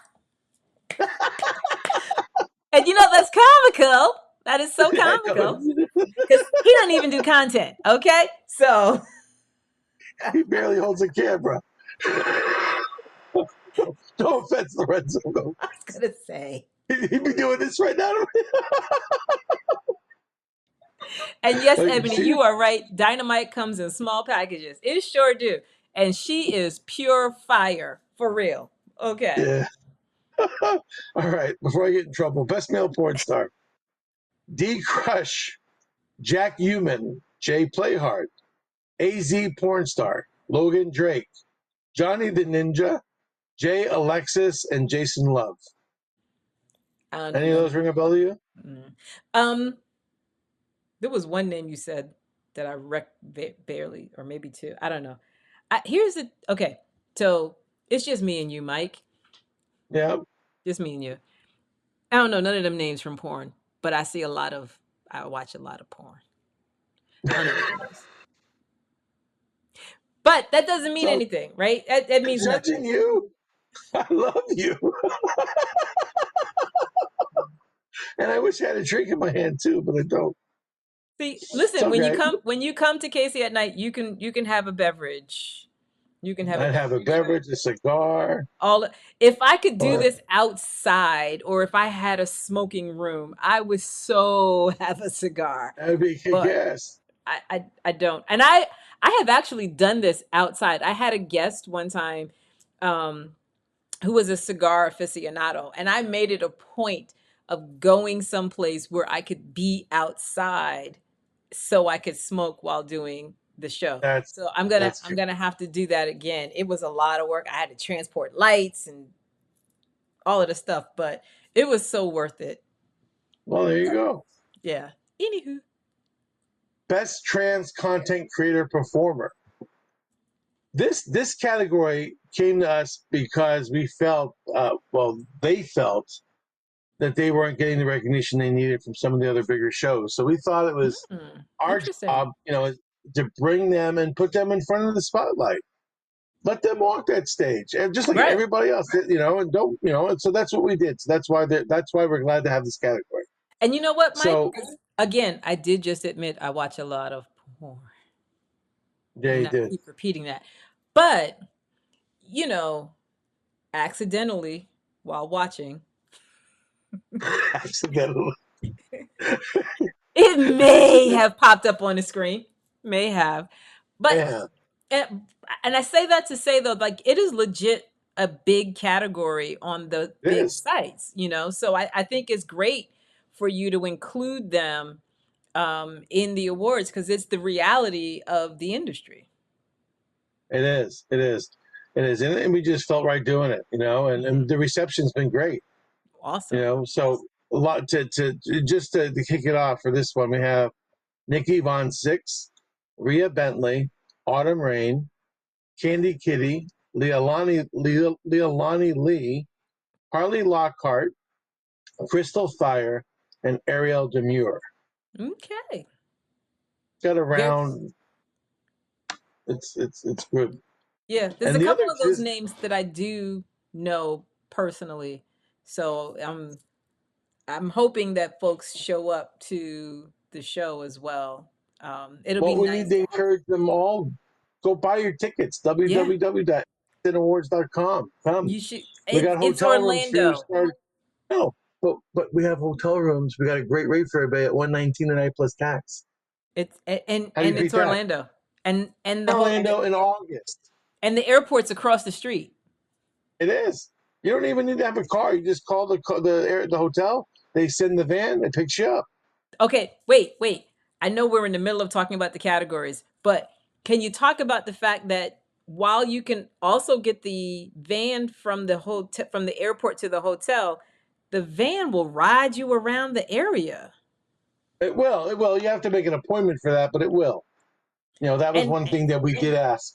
And you know, that's comical. That is so comical. Because he doesn't even do content, okay? So He barely holds a camera. No offense, Lorenzo. No. I was gonna say. He'd be doing this right now. And yes, Like, Ebony, see? you are right. Dynamite comes in small packages. It sure do. And she is pure fire, for real. Okay. Yeah. All right. Before I get in trouble, best male porn star: D Crush, Jack Human, Jay Playhard, AZ porn star, Logan Drake, Johnny the Ninja, Jay Alexis, and Jason Love. I don't Any know. of those ring a bell to you? There was one name you said that I barely, or maybe two. I don't know. Okay. So it's just me and you, Mike. Yeah. Just me and you. I don't know none of them names from porn, but I watch a lot of porn. I don't know what it is. But that doesn't mean anything, right? That means judging nothing. you. I love you. And I wish I had a drink in my hand too, but I don't. See, listen, okay. when you come to Casey at night, you can have a beverage. You can have I'd have a beverage, a cigar. If I could do this outside, or if I had a smoking room, I would so have a cigar. That'd be kick-ass. I don't. And I have actually done this outside. I had a guest one time who was a cigar aficionado, and I made it a point of going someplace where I could be outside so I could smoke while doing the show. So I'm gonna have to do that again. It was a lot of work. I had to transport lights and all of the stuff, but it was so worth it. Well, there you go. Yeah. Anywho. Best trans content creator performer. This category came to us because we felt, they felt that they weren't getting the recognition they needed from some of the other bigger shows. So we thought it was our job, to bring them and put them in front of the spotlight. Let them walk that stage, and just like everybody else, and don't, and so that's what we did. So that's why we're glad to have this category. And you know what, Mike? So, again, I did just admit I watch a lot of porn. Yeah, you did. Keep repeating that, but accidentally while watching, accidentally, it may have popped up on the screen, may have, but and I say that to say though, like it is legit a big category on the big sites, so I think it's great for you to include them in the awards because it's the reality of the industry. It is, and we just felt right doing it, and the reception's been great. Awesome. So a lot to kick it off for this one, we have Nikki Von Six, Rhea Bentley, Autumn Rain, Candy Kitty, Leilani Lee, Harley Lockhart, Crystal Fire, and Ariel Demure. Okay. Got around. It's good. Yeah, there's a couple of those names that I do know personally, so I'm hoping that folks show up to the show as well. It'll be nice. We need to encourage them all. Go buy your tickets. www.awards.com. Come. You should. We got hotel rooms for you. No, but we have hotel rooms. We got a great rate for everybody at $119 a night plus tax. It's Orlando, and the Orlando in August, and the airport's across the street. It is. You don't even need to have a car. You just call the hotel. They send the van. It picks you up. Okay, wait. I know we're in the middle of talking about the categories, but can you talk about the fact that while you can also get the van from the airport to the hotel, the van will ride you around the area? It will. You have to make an appointment for that, but it will. That was one thing that we did ask.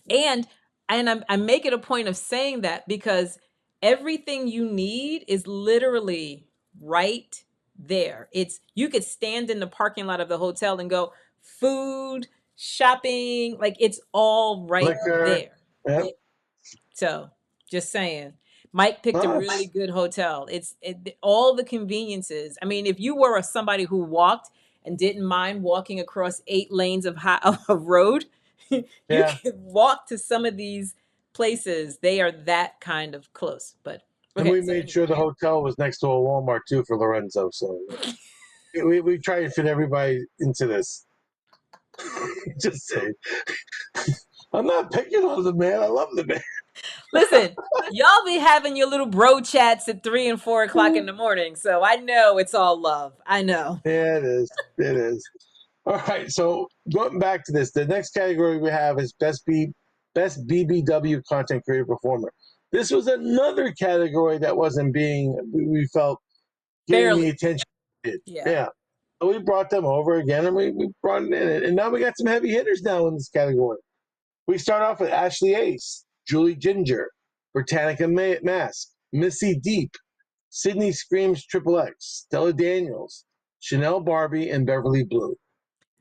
And I'm making a point of saying that because everything you need is literally right there. You could stand in the parking lot of the hotel and go food, shopping, like it's all right Liquor. there. Yep. So just saying. Mike picked a really Nice. good hotel. All the conveniences. I mean, if you were somebody who walked and didn't mind walking across 8 lanes of road, you Yeah. could walk to some of these places. They are that kind of close. But And okay, we so made sure the hotel was next to a Walmart too for Lorenzo. So we try to fit everybody into this. Just say, I'm not picking on the man. I love the man. listen, y'all be having your little bro chats at 3 and 4 o'clock in the morning. So I know it's all love. I know. Yeah, it is. It is. All right. So going back to this, the next category we have is best BBW content creator performer. This was another category that wasn't being we felt getting the Fairly. attention. It did. Yeah. Yeah. So we brought them over again, and we brought it in, and now we got some heavy hitters now in this category. We start off with Ashley Ace, Julie Ginger, Britannica Mask, Missy Deep, Sydney Screams Triple X, Stella Daniels, Chanel Barbie, and Beverly Blue. You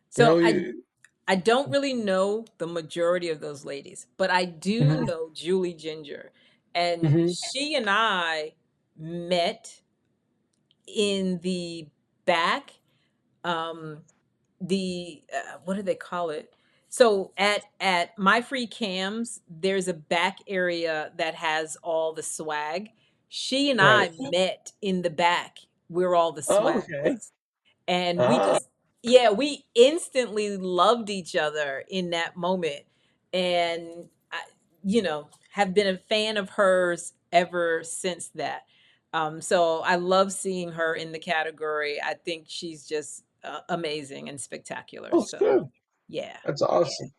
So know, I don't really know the majority of those ladies, but I do Mhm. know Julie Ginger. And Mhm. she and I met in the back, um, what do they call it? So at My Free Cams, there's a back area that has all the swag. She and Right. I met in the back where all the Oh, swag okay. was. And we Ah, just, yeah, we instantly loved each other in that moment. And I, have been a fan of hers ever since that. So I love seeing her in the category. I think she's just amazing and spectacular. that's So good. yeah. That's awesome.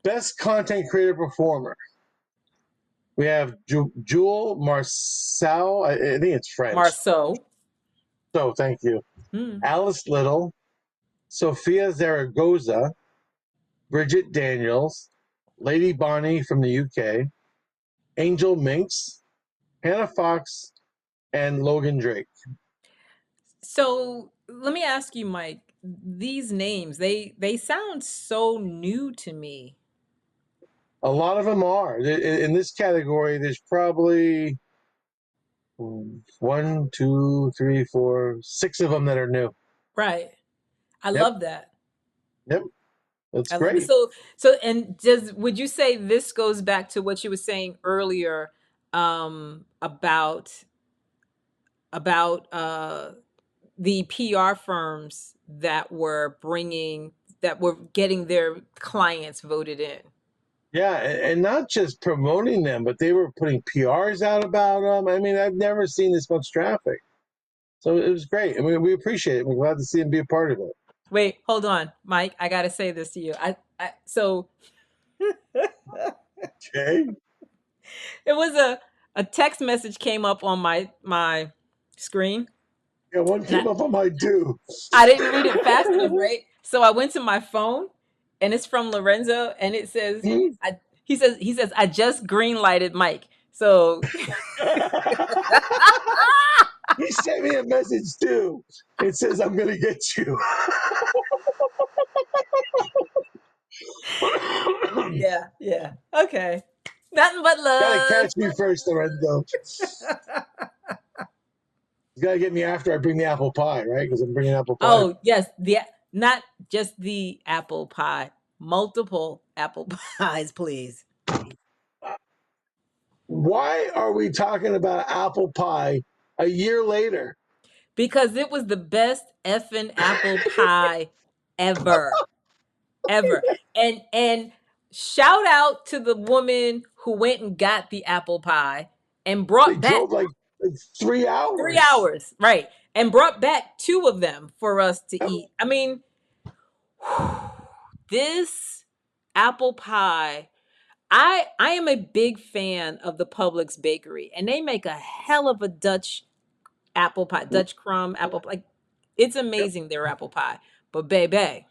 Best content creator performer. We have Jewel Marcel. I think it's French. Marceau. So thank you. Hmm. Alice Little, Sophia Zaragoza, Bridget Daniels, Lady Bonnie from the UK, Angel Minx, Hannah Fox, and Logan Drake. So let me ask you, Mike, these names, they sound so new to me. A lot of them are. In this category, there's probably one, two, three, four, six of them that are new. Right. I Yep. love that. Yep. That's I love it. great. So and would you say this goes back to what you were saying earlier, about about the PR firms that were getting their clients voted in? Yeah, and not just promoting them, but they were putting PRs out about them. I mean, I've never seen this much traffic. So it was great. I mean, we appreciate it. We're glad to see them be a part of it. Wait, hold on, Mike. I got to say this to you. So Okay. it was a text message came up on my screen, Yeah, one and came up on my due. I didn't read it fast enough, right? So I went to my phone, and it's from Lorenzo, and it says, Hmm? he says, I just green lighted Mike. So He sent me a message too. It says, I'm going to get you. yeah, yeah, okay, nothing but Gotta love. catch me first, Lorenzo. You gotta get me after I bring the apple pie, right? Because I'm bringing apple pie. Oh yes, not just the apple pie, multiple apple pies, please. Why are we talking about apple pie a year later? Because it was the best effing apple pie ever. Ever. And shout out to the woman who went and got the apple pie and They brought back drove like 3 3 hours. hours, right? And brought back 2 of them for us to Yep. eat. I mean, this apple pie, I am a big fan of the Publix bakery, and they make a hell of a Dutch apple pie, Dutch crumb apple pie. Like, it's Yep. amazing their apple pie. But baby,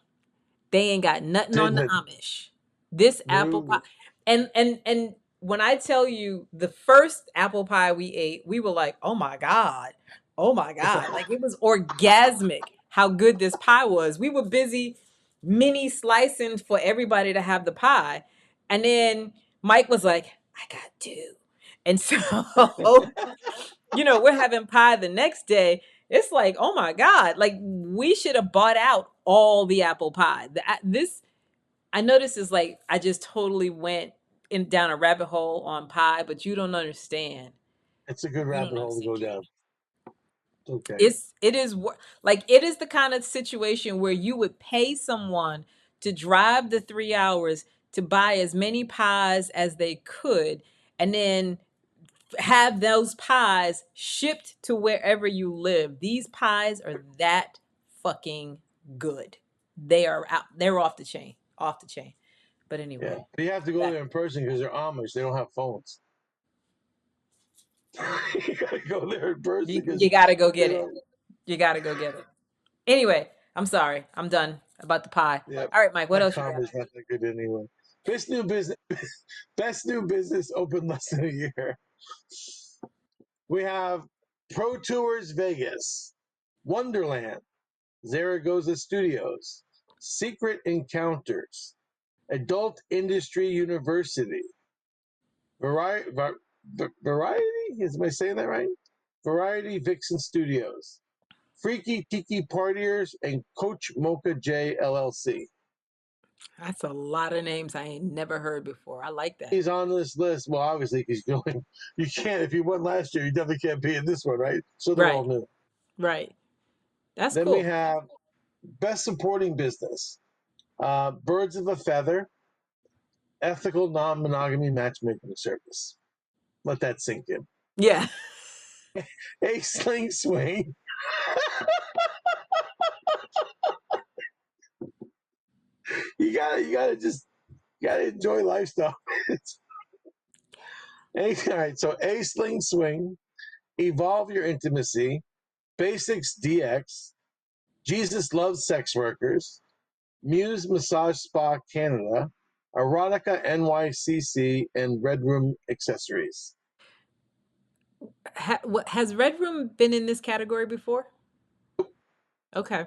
they ain't got nothing on the Didn't. Amish. This apple pie, No. and when I tell you the first apple pie we ate, we were like, oh my god, like it was orgasmic how good this pie was. We were busy mini slicing for everybody to have the pie. And then Mike was like, I got two. And so, we're having pie the next day. It's like, oh my God, like we should have bought out all the apple pie. I know this is like, I just totally went down a rabbit hole on pie, but you don't understand. It's a good You don't rabbit hole to understand go down. cake. Okay. It is the kind of situation where you would pay someone to drive the 3 hours to buy as many pies as they could, and then have those pies shipped to wherever you live. These pies are that fucking good. They are out. They're off the chain. Off the chain. But Yeah. anyway, But you have to go back. there in person because they're Amish. They don't have phones. You gotta go there in person You, because you gotta go they get it. don't. You gotta go get it. Anyway, I'm sorry. I'm done about the pie. Yeah, All right, Mike, what that else you got? combo's not that good anyway. Best new business, best new business open less than a year. We have Pro Tours Vegas, Wonderland, Zaragoza Studios, Secret Encounters, Adult Industry University, Variety, Variety, am I saying that right? Variety Vixen Studios, Freaky Tiki Partiers, and Coach Mocha J LLC. That's a lot of names I ain't never heard before. I like that. He's on this list. Well, obviously, because you can't. If you won last year, you definitely can't be in this one, right? So they're all Right, new. right. That's Then we cool. have Best Supporting Business, Birds of a Feather, Ethical Non-Monogamy Matchmaking Service. Let that sink in. Yeah. A Sling Swing. you gotta enjoy lifestyle. All right, so A Sling Swing, Evolve Your Intimacy, Basics DX, Jesus Loves Sex Workers, Muse Massage Spa Canada, Erotica NYCC, and Red Room Accessories. Has Red Room been in this category before? Okay.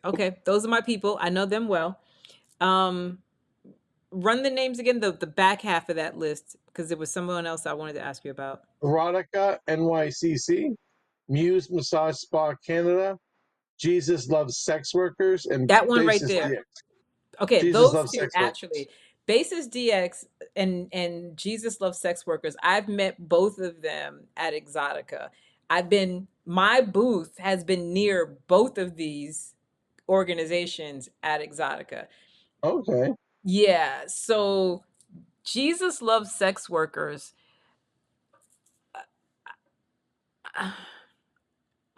Okay. Those are my people. I know them well. Um, Run the names again, the back half of that list, because there was someone else I wanted to ask you about. Erotica NYCC, Muse Massage Spa Canada, Jesus Loves Sex Workers, and That one right Basis there. DX. Okay, Jesus those Loves two Sex Workers. actually. Basis DX and Jesus Loves Sex Workers. I've met both of them at Exotica. My booth has been near both of these organizations at Exotica. Okay. Yeah, so Jesus Loves Sex Workers.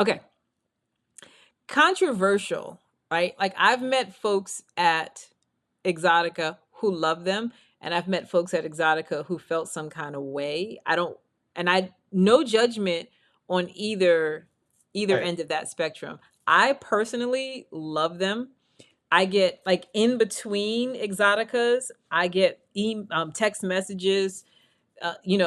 Okay, controversial, right? Like I've met folks at Exotica who love them, and I've met folks at Exotica who felt some kind of way. I no judgment on either Right. end of that spectrum. I personally love them. I get like in between Exoticas, I get text messages,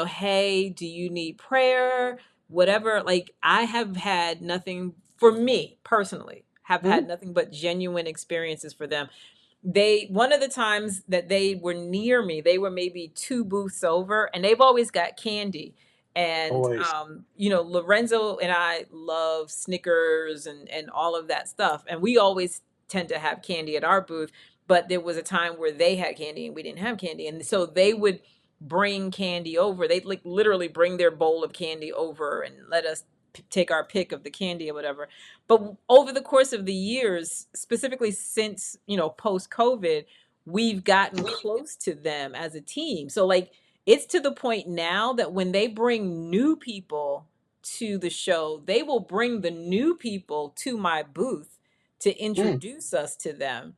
hey, do you need prayer? Whatever. Like I have had nothing for me personally, have Hmm? had nothing but genuine experiences for them. One of the times that they were near me, they were maybe two booths over, and they've always got candy. And Always. Lorenzo and I love Snickers and all of that stuff. And we always tend to have candy at our booth. But there was a time where they had candy and we didn't have candy. And so they would bring candy over. They'd like literally bring their bowl of candy over and let us take our pick of the candy or whatever. But over the course of the years, specifically since, post COVID, we've gotten close to them as a team. So like it's to the point now that when they bring new people to the show, they will bring the new people to my booth to Hmm. introduce us to them.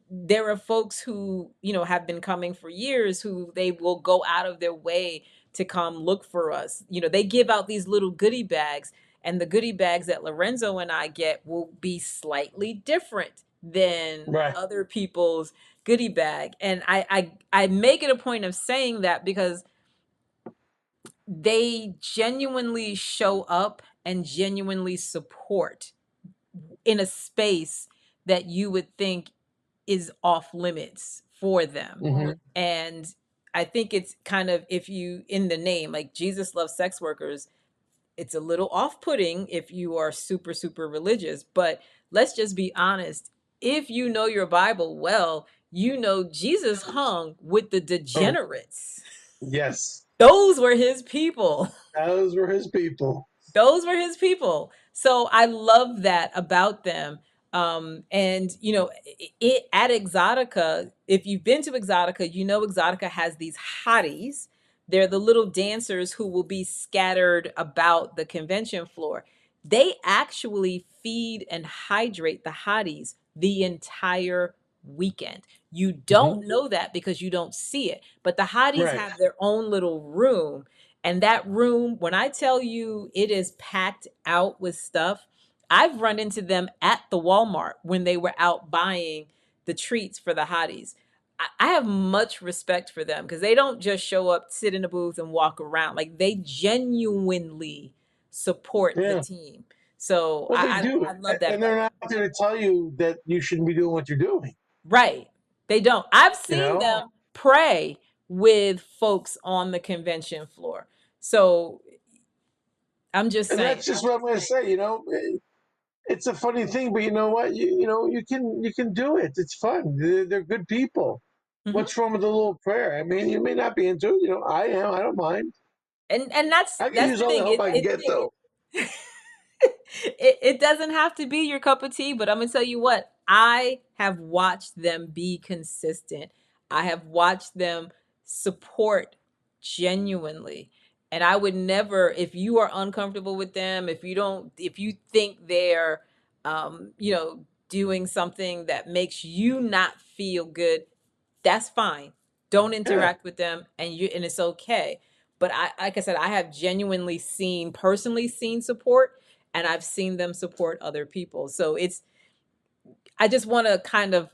There are folks who, have been coming for years who they will go out of their way to come look for us. They give out these little goodie bags, and the goodie bags that Lorenzo and I get will be slightly different than Right. other people's goodie bag. And I make it a point of saying that because they genuinely show up and genuinely support in a space that you would think is off limits for them. Mm-hmm. And I think it's kind of, if you, in the name, like Jesus loves sex workers, it's a little off-putting if you are super, super religious. But let's just be honest. If you know your Bible well, you know Jesus hung with the Oh, degenerates. yes. Those were his people. Those were his people. Those were his people. So I love that about them. And you know, at Exotica, if you've been to Exotica, you know Exotica has these hotties. They're the little dancers who will be scattered about the convention floor. They actually feed and hydrate the hotties the entire weekend. You Mm-hmm. don't know that because you don't see it, but the hotties Right. have their own little room, and that room, when I tell you it is packed out with stuff, I've run into them at the Walmart when they were out buying the treats for the hotties. I have much respect for them because they don't just show up, sit in a booth, and walk around. Like, they genuinely support the Yeah. team. So Well, they do. I love that And they're about them. not there to tell you that you shouldn't be doing what you're doing. Right. They don't. I've You seen know? them pray with folks on the convention floor. So I'm just And saying. that's just what I'm going to say. It's a funny thing, but you know what? You can do it. It's fun. They're good people. Mhm. What's wrong with a little prayer? I mean, you may not be into it. I am. I don't mind. And that's I can that's use the all the thing. help I can get, though. It doesn't have to be your cup of tea, but I'm gonna tell you what, I have watched them be consistent. I have watched them support genuinely. And I would never, if you are uncomfortable with them, if you think they're, you know, doing something that makes you not feel good, that's fine. Don't Yeah. interact with them, and it's okay. But like I said, I have genuinely personally seen support, and I've seen them support other people. So I just want to kind of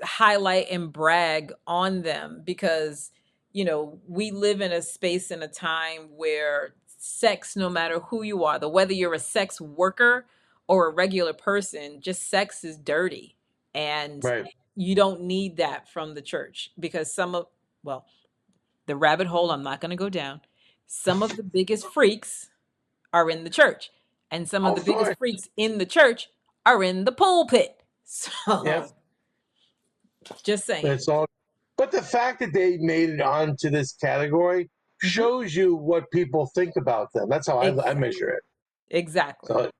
highlight and brag on them because, you know, we live in a space and a time where sex, no matter who you are, whether you're a sex worker or a regular person, just sex is dirty. And Right. you don't need that from the church because well, the rabbit hole I'm not going to go down. Some of the biggest freaks are in the church, and some of the Of course. biggest freaks in the church are in the pulpit. Yep. So, just saying. That's all. But the fact that they made it onto this category Mhm. shows you what people think about them. That's how I measure Exactly. it. Exactly. So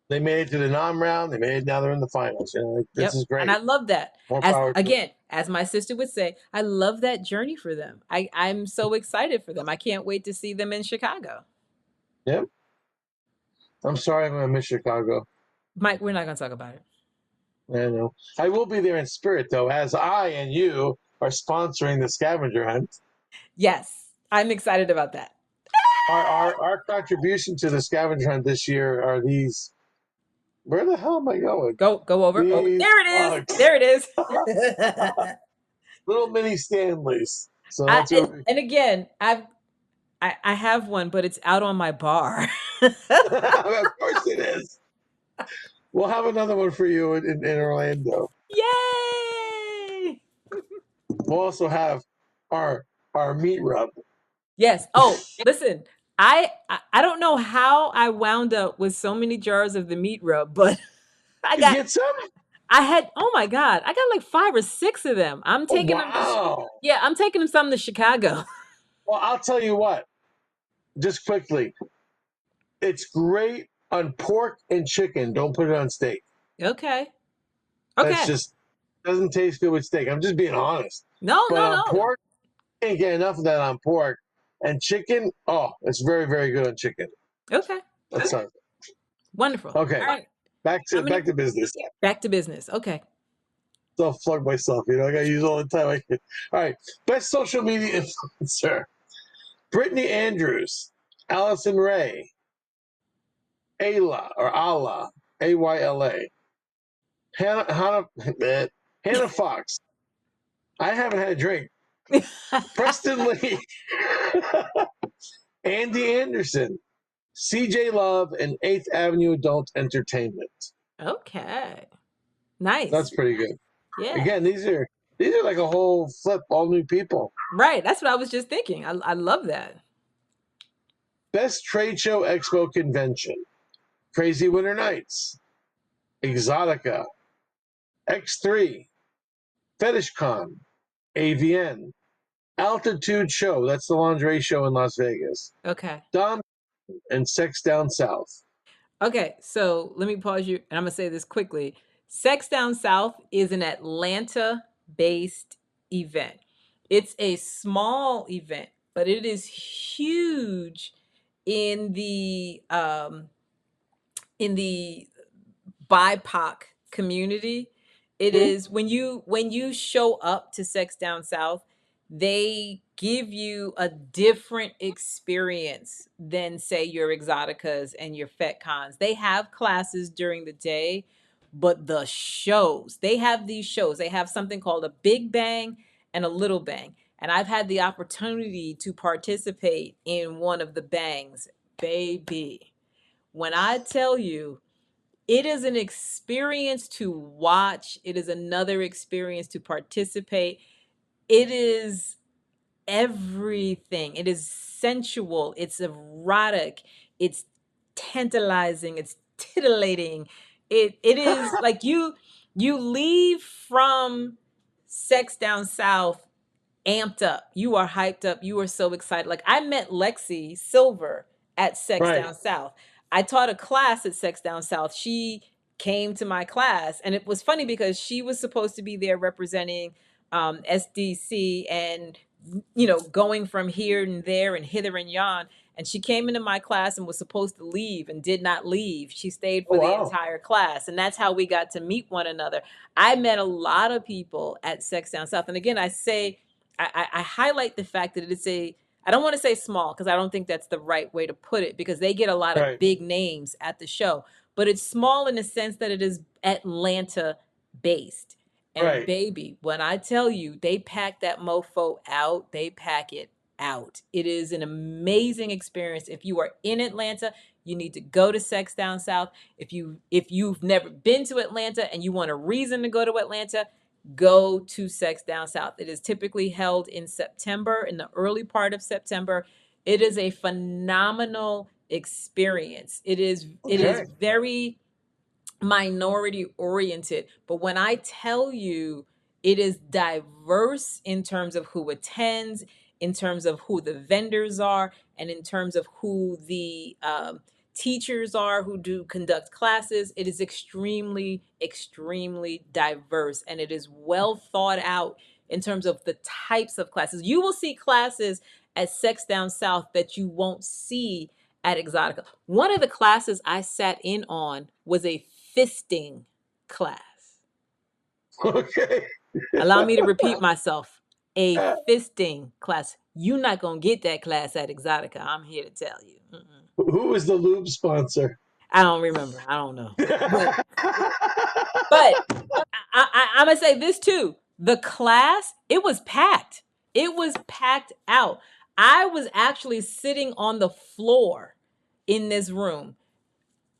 they made it to the non-round. They made it. Now they're in the finals. This Yep. is And I great. love that. More As power to them. again, as my sister would say, I love that journey for them. I'm so excited for them. I can't wait to see them in Chicago. Yep. I'm sorry I'm going to miss Chicago. Mike, we're not going to talk about it. I know. I will be there in spirit, though, as I and you are sponsoring the scavenger hunt. Yes, I'm excited about that. Our contribution to the scavenger hunt this year are these. Where the hell am I going? Go over. Oh, These there it is. mugs. There it is. Little mini Stanleys. So that's what And again, I have one, but it's out on my bar. of course it is. We'll have another one for you in Orlando. Yay! We'll also have our meat rub. Yes. Oh, listen, I don't know how I wound up with so many jars of the meat rub, but I You got get some? I had, oh my God, I got like 5 or 6 of them. I'm Oh, taking them wow. yeah, I'm taking them some to Chicago. Well, I'll tell you what. Just quickly, it's great on pork and chicken. Don't put it on steak. Okay. That's Okay. just doesn't taste good with steak. I'm just being honest. No, But no, on no. pork, you can't get enough of that on pork. And chicken, oh, it's very, very good on chicken. Okay. That's all. Wonderful. Okay. All right. Back I'm gonna to business. back to business. Okay. So I'll plug myself. I gotta use all the time I can. All right. Best social media influencer. Brittany Andrews, Allison Ray, Ayla or Allah, Ayla, Hannah Fox. I haven't had a drink. Preston Lee, Andy Anderson, CJ Love, and 8th Avenue Adult Entertainment. Okay. Nice. That's pretty good. Yeah. Again, these are like a whole flip, all new people. Right. That's what I was just thinking. I love that. Best Trade Show Expo Convention. Crazy Winter Nights. Exotica. X3. FetishCon. AVN. Altitude Show. That's the lingerie show in Las Vegas. Okay. Dom and Sex Down South. Okay, so let me pause you, and I'm gonna say this quickly. Sex Down South is an Atlanta-based event. It's a small event, but it is huge in the BIPOC community. It is when you show up to Sex Down South, they give you a different experience than say your exoticas and your FetCons. They have classes during the day, but the shows, they have these shows. They have something called a Big Bang and a Little Bang. And I've had the opportunity to participate in one of the bangs, baby. When I tell you, it is an experience to watch. It is another experience to participate. It is everything. It is sensual. It's erotic. It's tantalizing. It's titillating. It is like you leave from Sex Down South amped up. You are hyped up. You are so excited. Like I met Lexi Silver at Sex Right. Down South. I taught a class at Sex Down South. She came to my class, and it was funny because she was supposed to be there representing SDC and going from here and there and hither and yon. And she came into my class and was supposed to leave and did not leave. She stayed for the entire class. And that's how we got to meet one another. I met a lot of people at Sex Down South. And again, I highlight the fact that it's I don't want to say small because I don't think that's the right way to put it, because they get a lot of big names at the show, but it's small in the sense that it is Atlanta based. And baby, when I tell you they pack that mofo out, they pack it out. It is an amazing experience. If you are in Atlanta, you need to go to Sex Down South. If you've never been to Atlanta and you want a reason to go to Atlanta, go to Sex Down South. It is typically held in September, in the early part of September. It is a phenomenal experience. It is very minority oriented, but when I tell you, it is diverse in terms of who attends, in terms of who the vendors are, and in terms of who the teachers are who do conduct classes. It is extremely, extremely diverse, and it is well thought out in terms of the types of classes. You will see classes at Sex Down South that you won't see at Exotica. One of the classes I sat in on was a fisting class. Okay. Allow me to repeat myself. A fisting class. You're not going to get that class at Exotica. I'm here to tell you. Who is the lube sponsor? I don't remember. I don't know. But I'm going to say this too. The class, it was packed. It was packed out. I was actually sitting on the floor in this room.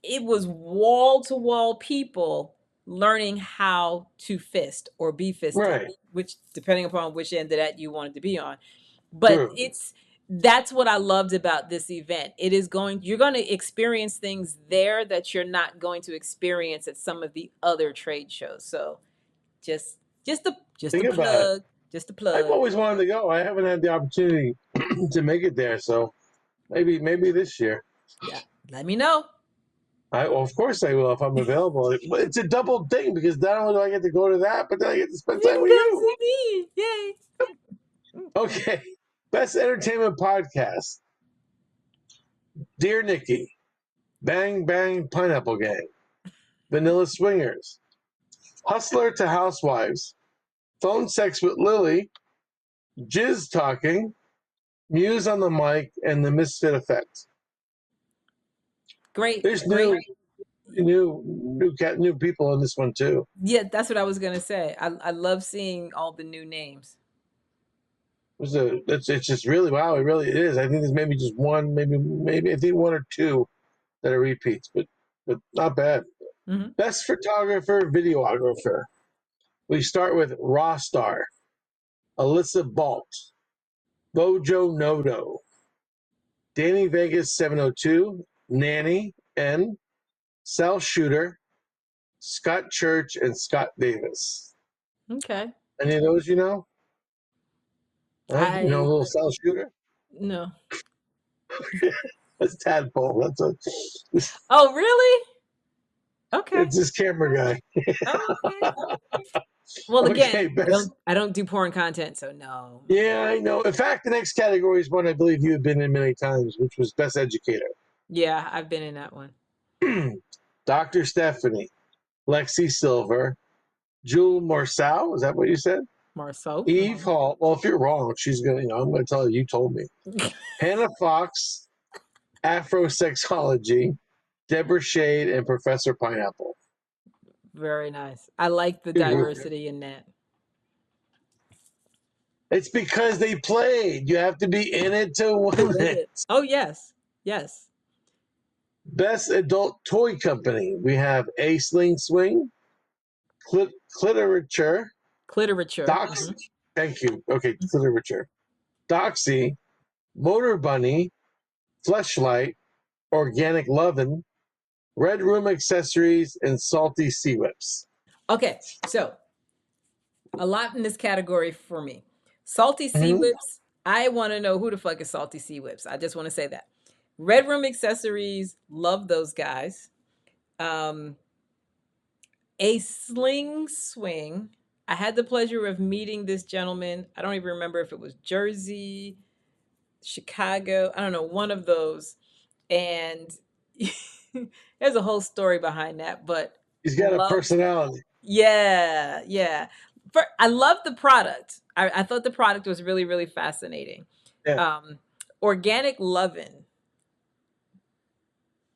It was wall to wall people learning how to fist or be fisted, which depending upon which end of that you wanted to be on. But that's what I loved about this event. You're going to experience things there that you're not going to experience at some of the other trade shows. So just a plug. Just a plug. I've always wanted to go. I haven't had the opportunity to make it there, so maybe this year. Yeah, let me know. Of course I will if I'm available. It's a double thing because not only do I get to go to that, but then I get to spend time with you. Yay. Okay. Best Entertainment Podcast. Dear Nikki. Bang Bang Pineapple Gang. Vanilla Swingers. Hustler to Housewives. Phone Sex with Lily. Jizz Talking. Muse on the Mic, and the Misfit Effect. Great. There's new people in this one too. Yeah, that's what I was gonna say. I love seeing all the new names. It's just really wow. It really is. I think there's maybe just one, maybe I think one or two that are repeats, but not bad. Best Photographer, Videographer. We start with Raw Star, Alyssa Balt, Bojo Nodo, Danny Vegas 702, Nanny N, Sal Shooter, Scott Church, and Scott Davis. Okay. Any of those you know? You know, a little Sal Shooter? No. That's Tadpole. Oh, really? Okay. It's this camera guy. Oh, okay. Well, Okay, again, best. I don't do porn content, so no. Yeah, I know. In fact, the next category is one I believe you have been in many times, which was Best Educator. Yeah, I've been in that one. Dr. Stephanie, Lexi Silver, Jewel Morsau, is that what you said? Marceau. Eve Hall. Well, if you're wrong, she's gonna, I'm gonna tell her you told me. Hannah Fox, Afrosexology, Deborah Shade, and Professor Pineapple. Very nice. I like the diversity in that. It's because they played. You have to be in it to To win win it. it. Oh, yes. Yes. Best Adult Toy Company. We have A Sling Swing, Cliterature, Cliterature. Doxy. Thank you. Okay, Cliterature. Doxy, Motor Bunny, Fleshlight, Organic Lovin', Red Room Accessories, and Salty Sea Whips. Okay, so a lot in this category for me. Salty Sea Whips. I want to know who the fuck is Salty Sea Whips. I just want to say that. Red Room Accessories. Love those guys. A Sling Swing. I had the pleasure of meeting this gentleman. I don't even remember if it was Jersey, Chicago. I don't know, one of those. And there's a whole story behind that, but He's got a loved. personality. Yeah, yeah. I love the product. I thought the product was really, really fascinating. Yeah. Organic Lovin'.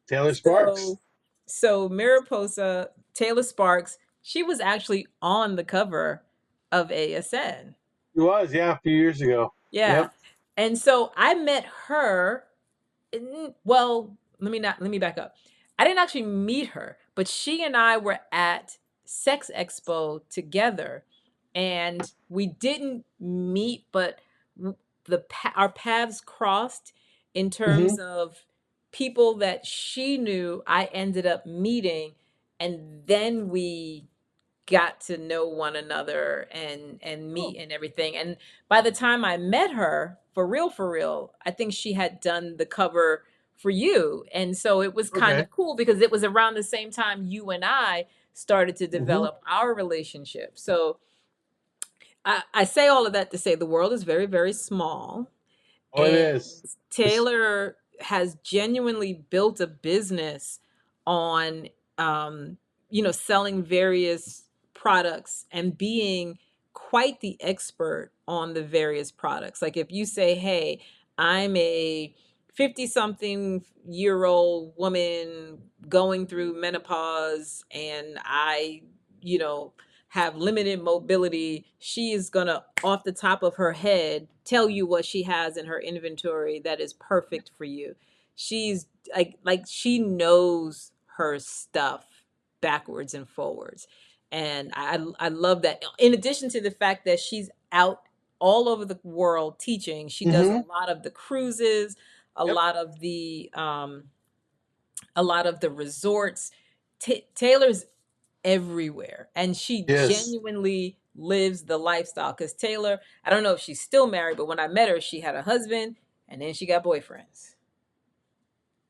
Taylor Sparks. So Mariposa, Taylor Sparks, she was actually on the cover of ASN. He was, yeah, a few years ago. Yeah. Yep. And so I met her well, let me back up. I didn't actually meet her, but she and I were at Sex Expo together, and we didn't meet, but our paths crossed in terms of people that she knew I ended up meeting, and then we got to know one another and meet and everything. And by the time I met her, for real, I think she had done the cover for you. And so it was kind of cool because it was around the same time you and I started to develop our relationship. So I say all of that to say the world is very, very small. Oh, it is. Taylor has genuinely built a business on, selling various products and being quite the expert on the various products. Like if you say, hey, I'm a 50-something-year-old woman going through menopause and I, have limited mobility, she is gonna, off the top of her head, tell you what she has in her inventory that is perfect for you. She's like she knows her stuff backwards and forwards. And I love that. In addition to the fact that she's out all over the world teaching, she does a lot of the cruises, a lot of the resorts. Taylor's everywhere, and she genuinely lives the lifestyle. Because Taylor, I don't know if she's still married, but when I met her, she had a husband and then she got boyfriends.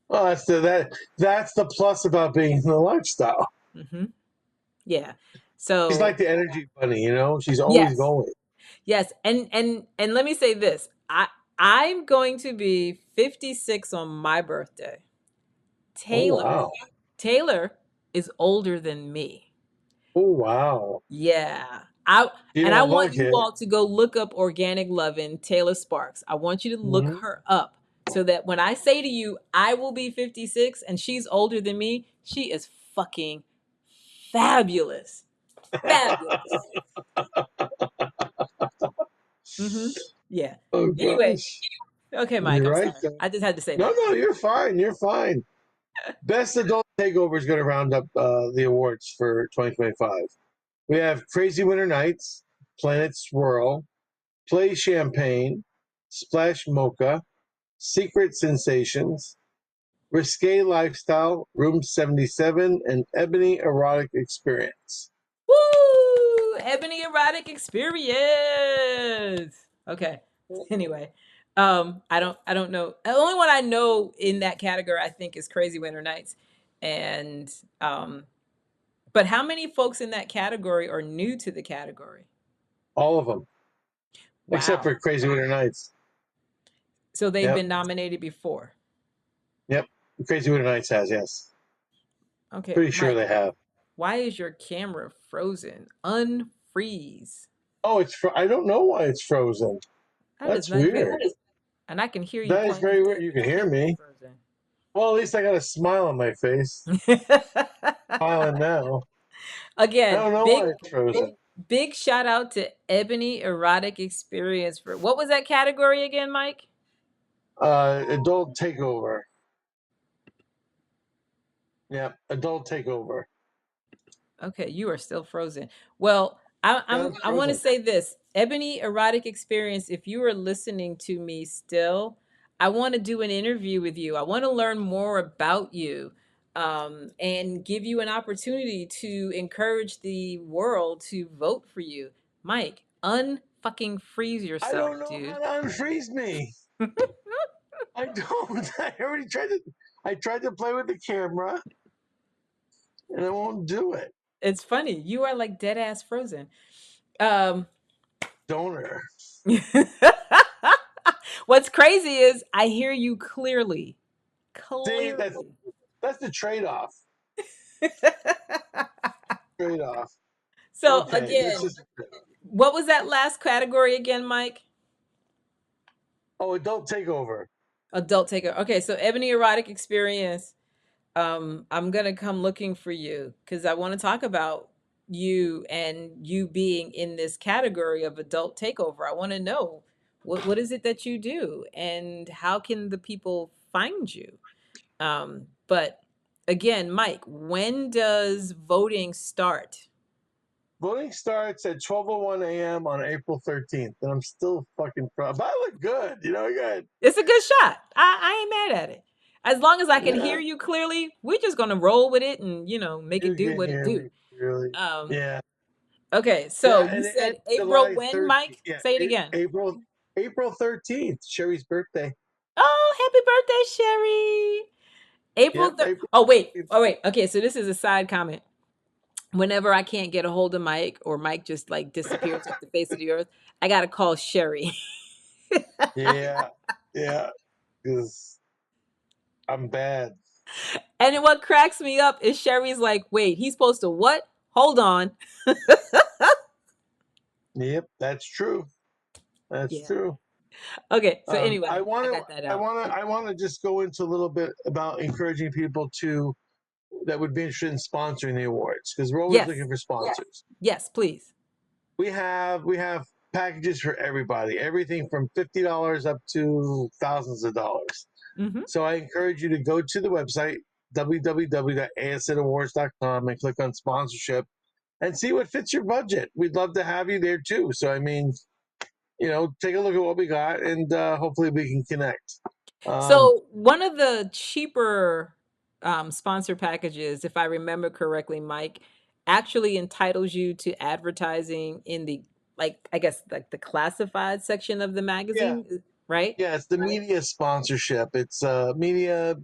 Well, that's the plus about being in the lifestyle. Yeah. So she's like the energy bunny, she's always going. Yes. And let me say this. I'm going to be 56 on my birthday. Taylor is older than me. Oh, wow. Yeah. I want you all to go look up Organic Lovin' Taylor Sparks. I want you to look her up so that when I say to you, I will be 56 and she's older than me, she is fucking fabulous. Fabulous. Yeah. Oh, anyway. gosh. Okay, Mike, You're I'm right. sorry. I just had to say No, that. No, you're fine. You're fine. Best Adult Takeover is going to round up the awards for 2025. We have Crazy Winter Nights, Planet Swirl, Play Champagne, Splash Mocha, Secret Sensations, Risque Lifestyle, Room 77, and Ebony Erotic Experience. Woo! Ebony Erotic Experience. Okay. Anyway, I don't know. The only one I know in that category I think is Crazy Winter Nights, and but how many folks in that category are new to the category? All of them, except Wow. for Crazy Winter Nights. So they've Yep. been nominated before. Yep. Crazy Winter Nights has, yes. Okay, Pretty sure Mike, they have. why is your camera frozen? Unfreeze. Oh, I don't know why it's frozen. That is That's not weird. good. And I can hear you That is pointing the very weird. tape, You but can your hear camera is me. frozen. Well, at least I got a smile on my face. Smiling now. I Again, don't know why it's frozen. big shout out to Ebony Erotic Experience for what was that category again, Mike? Adult Takeover. Yeah, Adult Takeover. Okay, you are still frozen. Well, I want to say this. Ebony Erotic Experience, if you are listening to me still, I want to do an interview with you. I want to learn more about you. And give you an opportunity to encourage the world to vote for you. Mike, unfucking freeze I yourself, don't know dude. how to unfreeze me. I don't. I already tried to. I tried to play with the camera, and it won't do it. It's funny. You are like dead ass frozen. Um, Donor. What's crazy is I hear you clearly. See, Clearly. that's the trade-off. Trade-off. So Okay, again, let's just. what was that last category again, Mike? Oh, Adult Takeover. Adult taker. Okay, so Ebony Erotic Experience. I'm gonna come looking for you because I want to talk about you and you being in this category of adult takeover. I want to know what is it that you do and how can the people find you? But again, Mike, when does voting start? Voting starts at 12:01 a.m. on April 13th, and I'm still fucking proud. But I look good, good. It's a good shot. I ain't mad at it. As long as I can Yeah. hear you clearly, we're just gonna roll with it and make You it do can what it hear do. me, really. Yeah. Okay, so Yeah, you and it said ends April July when, 13th. Mike? Yeah, Say it again. April 13th, Sherry's birthday. Oh, happy birthday, Sherry. April Yep, 3rd. April. Oh, wait. Okay, so this is a side comment. Whenever I can't get a hold of Mike or Mike just like disappears off the face of the earth, I got to call Sherry. Yeah, yeah, because I'm bad. And what cracks me up is Sherry's like, wait, he's supposed to what? Hold on. Yep, that's true. That's Yeah. true. Okay, so I anyway, I want to, got that out. I want to just go into a little bit about encouraging people that would be interested in sponsoring the awards because we're always Yes. looking for sponsors. Yes, please. We have packages for everybody, everything from $50 up to thousands of dollars. Mm-hmm. So I encourage you to go to the website www.asnawards.com and click on sponsorship and see what fits your budget. We'd love to have you there too. So I mean, take a look at what we got and hopefully we can connect. So one of the cheaper sponsor packages, if I remember correctly, Mike, actually entitles you to advertising in the I guess like the classified section of the magazine, right? Yeah, it's the media sponsorship. It's media.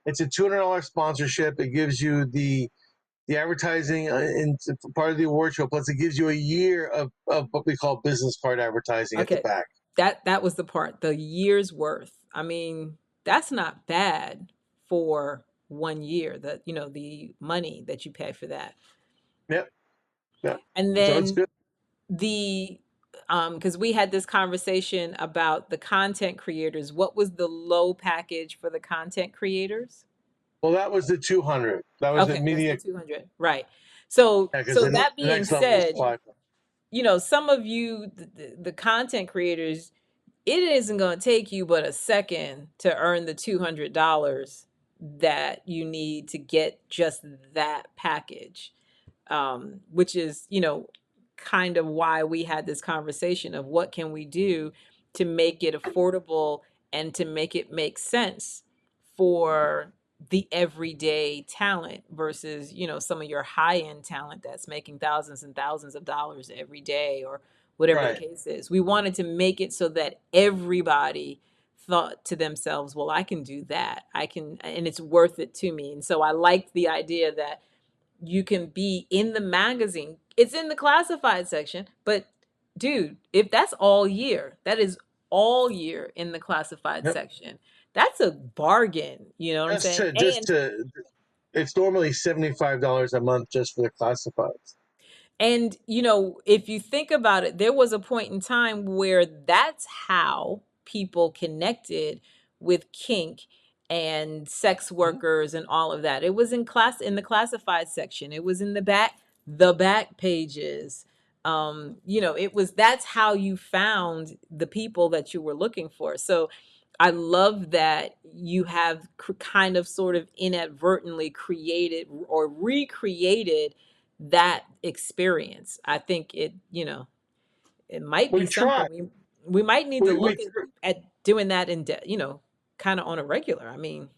It's a $200 sponsorship. It gives you the advertising in part of the award show. Plus, it gives you a year of what we call business card advertising at the Okay. back. That was the part, the year's worth. I mean, that's not bad for 1 year, the money that you pay for that. Yep. Yep. And So it's then good. because we had this conversation about the content creators. What was the low package for the content creators? Well, that was the 200. That was the Okay, that's media. the 200, right? So, Yeah, because so the that being next level is said, 500. some of you, the content creators, it isn't going to take you but a second to earn the $200 that you need to get just that package. which is, kind of why we had this conversation of what can we do to make it affordable and to make it make sense for the everyday talent versus, some of your high end talent that's making thousands and thousands of dollars every day or whatever the Right. case is. We wanted to make it so that everybody thought to themselves, well, I can do that. I can, and it's worth it to me. And so I liked the idea that you can be in the magazine. It's in the classified section, but dude, if that's all year, that is all year in the classified Yep. section. That's a bargain, you know what I'm saying? It's normally $75 a month just for the classifieds. And, if you think about it, there was a point in time where that's how people connected with kink and sex workers and all of that. It was in the classified section. It was in the back pages. That's how you found the people that you were looking for. So I love that you have kind of sort of inadvertently created or recreated that experience. I think it might be We try. something we might need to We look at doing that kind of on a regular. I mean,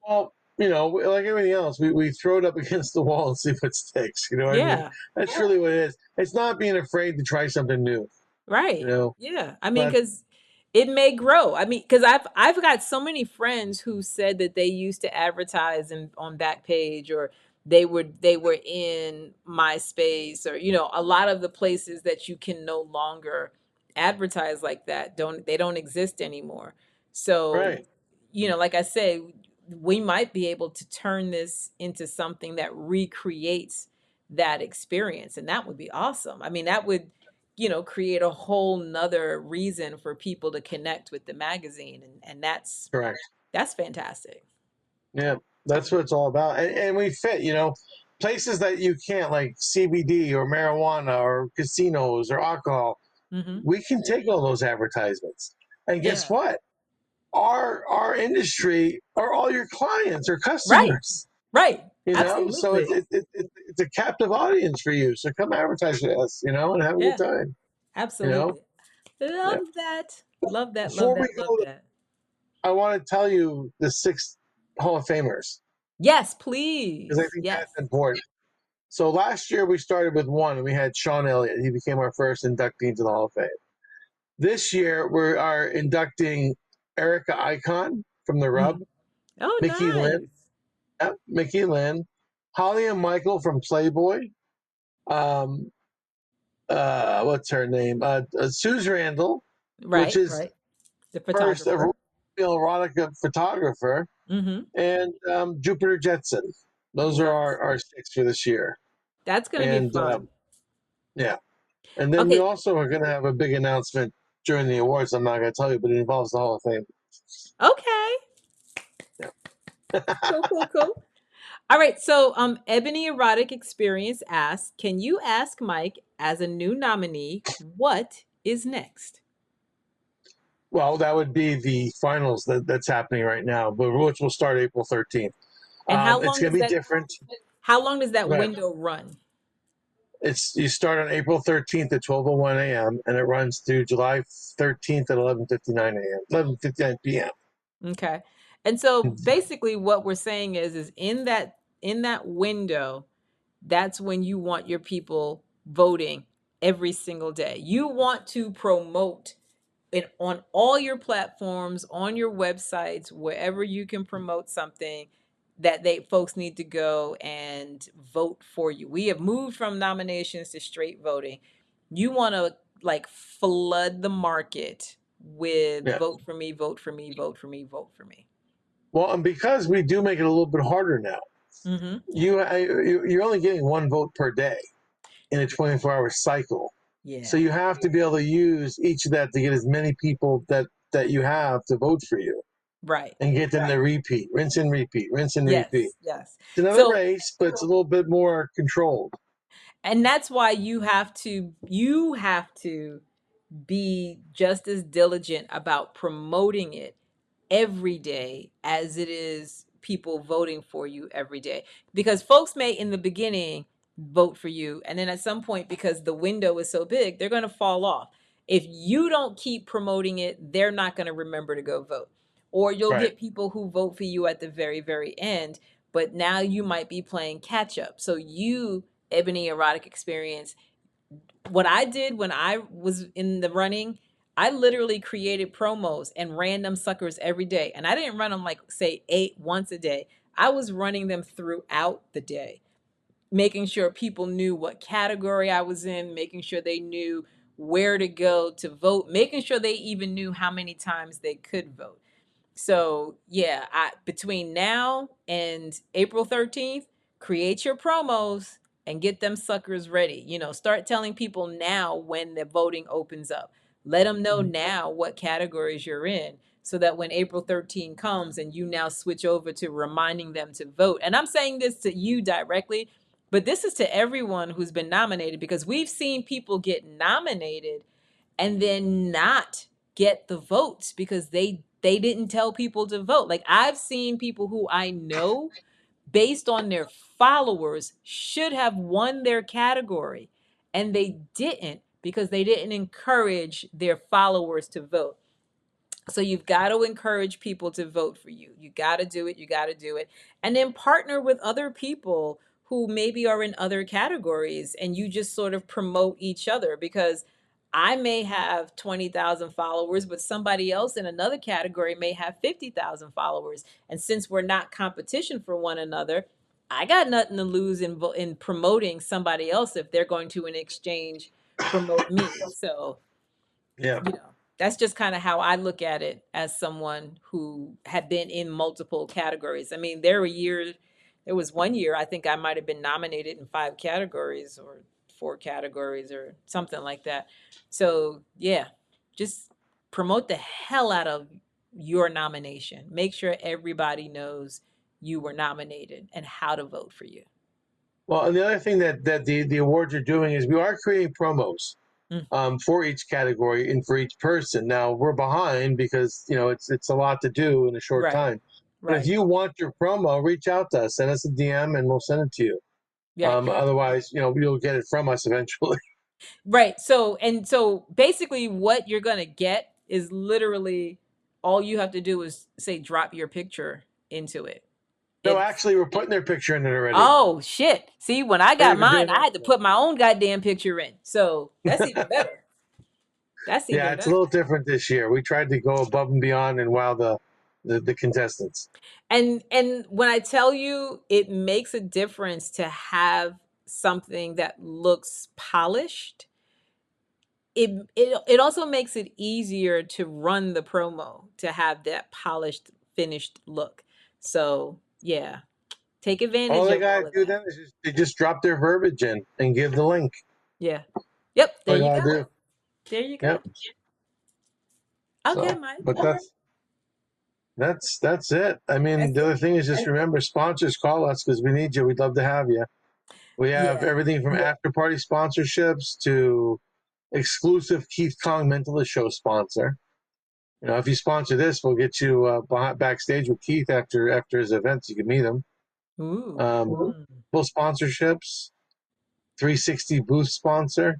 Well, like everything else, we throw it up against the wall and see what sticks. You know what I mean? yeah, That's really what it is. It's not being afraid to try something new. You right. know, Yeah. I mean, but because it may grow. I mean, because I've got so many friends who said that they used to advertise on Backpage, or they were in MySpace, or a lot of the places that you can no longer advertise like that don't exist anymore. So, right, like I say, we might be able to turn this into something that recreates that experience, and that would be awesome. I mean, that would create a whole nother reason for people to connect with the magazine. And correct. that's fantastic. Yeah, that's what it's all about. And we fit. Places that you can't, like CBD or marijuana or casinos or alcohol. Hmm. We can take all those advertisements, and guess Yeah. what? Our industry are all your clients or Right. customers. Right. So Absolutely. it's a captive audience for you. So come advertise with us, and have a good Yeah. time. You know, Absolutely. Love yeah. that. Love that. Love Before we that. Love go, that. I want to tell you the 6 Hall of Famers Yes, because I please. think Yes. that's important. So last year we started with one, and we had Sean Elliott. He became our first inductee into the Hall of Fame. This year we are inducting Erica Icon from the Rub, Mhm. Oh, Mickey Lynn, nice. Mickey Lynn, Holly and Michael from Playboy. Um, what's her name? Suze Randall, which Right. is Right. The first photographer. erotica photographer, Hmm. and Jupiter Jetson. Those are Nice. our six for this year. That's going to be And fun. yeah, and then we Okay. also are going to have a big announcement during the awards. I'm not going to tell you, but it involves the Hall of Fame. Okay. Cool, cool, cool. All right, so Ebony Erotic Experience asks, can you ask Mike as a new nominee what is next? Well, that would be the finals that's happening right now, but which will start April 13th. And how It's long going is to be that different. how long does that But window run? you start on April 13th at 12:01 a.m. and it runs through July 13th at 11:59 a.m. 11:59 p.m. Okay. And so basically what we're saying is in that window, that's when you want your people voting every single day. You want to promote it on all your platforms, on your websites, wherever you can promote something that they folks need to go and vote for you. We have moved from nominations to straight voting. You want to like flood the market with Yeah. vote for me, vote for me, vote for me, vote for me. Well, and because we do make it a little bit harder now, Mm-hmm. you're only getting one vote per day in a 24-hour cycle. So Yeah. you have to be able to use each of that to get as many people that you have to vote for you Right. and get them to repeat, rinse and repeat, rinse and repeat. Yes. Yes. It's another So, race, but it's a little bit more controlled. and that's why you have to be just as diligent about promoting it every day as it is people voting for you every day. Because folks may in the beginning vote for you. And then at some point, because the window is so big, they're going to fall off. If you don't keep promoting it, they're not going to remember to go vote. Or you'll Right. get people who vote for you at the very, very end. But now you might be playing catch up. So you, Ebony Erotic Experience, what I did when I was in the running, I literally created promos and ran them suckers every day. And I didn't run them like, say, 8 once a day. I was running them throughout the day, making sure people knew what category I was in, making sure they knew where to go to vote, making sure they even knew how many times they could vote. So yeah, between now and April 13th, create your promos and get them suckers ready. Start telling people now when the voting opens up. Let them know now what categories you're in so that when April 13 comes and you now switch over to reminding them to vote. And I'm saying this to you directly, but this is to everyone who's been nominated, because we've seen people get nominated and then not get the votes because they didn't tell people to vote. Like, I've seen people who I know, based on their followers, should have won their category, and they didn't because they didn't encourage their followers to vote. So you've got to encourage people to vote for you. You got to do it. You got to do it. And then partner with other people who maybe are in other categories, and you just sort of promote each other, because I may have 20,000 followers, but somebody else in another category may have 50,000 followers. And since we're not competition for one another, I got nothing to lose in promoting somebody else if they're going to, in exchange, promote me. So Yeah. that's just kind of how I look at it as someone who had been in multiple categories. I mean, there was one year I think I might have been nominated in 5 categories or 4 categories or something like that. So yeah, just promote the hell out of your nomination. Make sure everybody knows you were nominated and how to vote for you. Well, and the other thing that the awards are doing is we are creating promos for each category and for each person. Now we're behind because it's a lot to do in a short Right. time. But if Right. you want your promo, reach out to us, send us a DM, and we'll send it to you. Yeah. Otherwise, you'll get it from us eventually. Right. So basically what you're going to get is literally all you have to do is say drop your picture into it. No, It's actually, we're putting their picture in it already. Oh shit. See, when I They're got even doing mine, I that. had to put my own goddamn picture in. So that's even better. That's Yeah, even it's a better. little different this year. We tried to go above and beyond and wow the contestants. And when I tell you, it makes a difference to have something that looks polished. It also makes it easier to run the promo, to have that polished, finished look. So yeah, take All advantage they of all gotta of do that. then is they just drop their verbiage in and give the link. Yeah. Yep. All There they you gotta go. do. There you go. Yep. Okay, So, Mike. but that's it. I mean, That's the it. other thing is just remember, sponsors, call us because we need you. We'd love to have you. We have Yeah. everything from after party sponsorships to exclusive Keith Kong Mentalist Show sponsor. If you sponsor this, we'll get you backstage with Keith after his events. You can meet him. Ooh. Full sponsorships, 360 booth sponsor,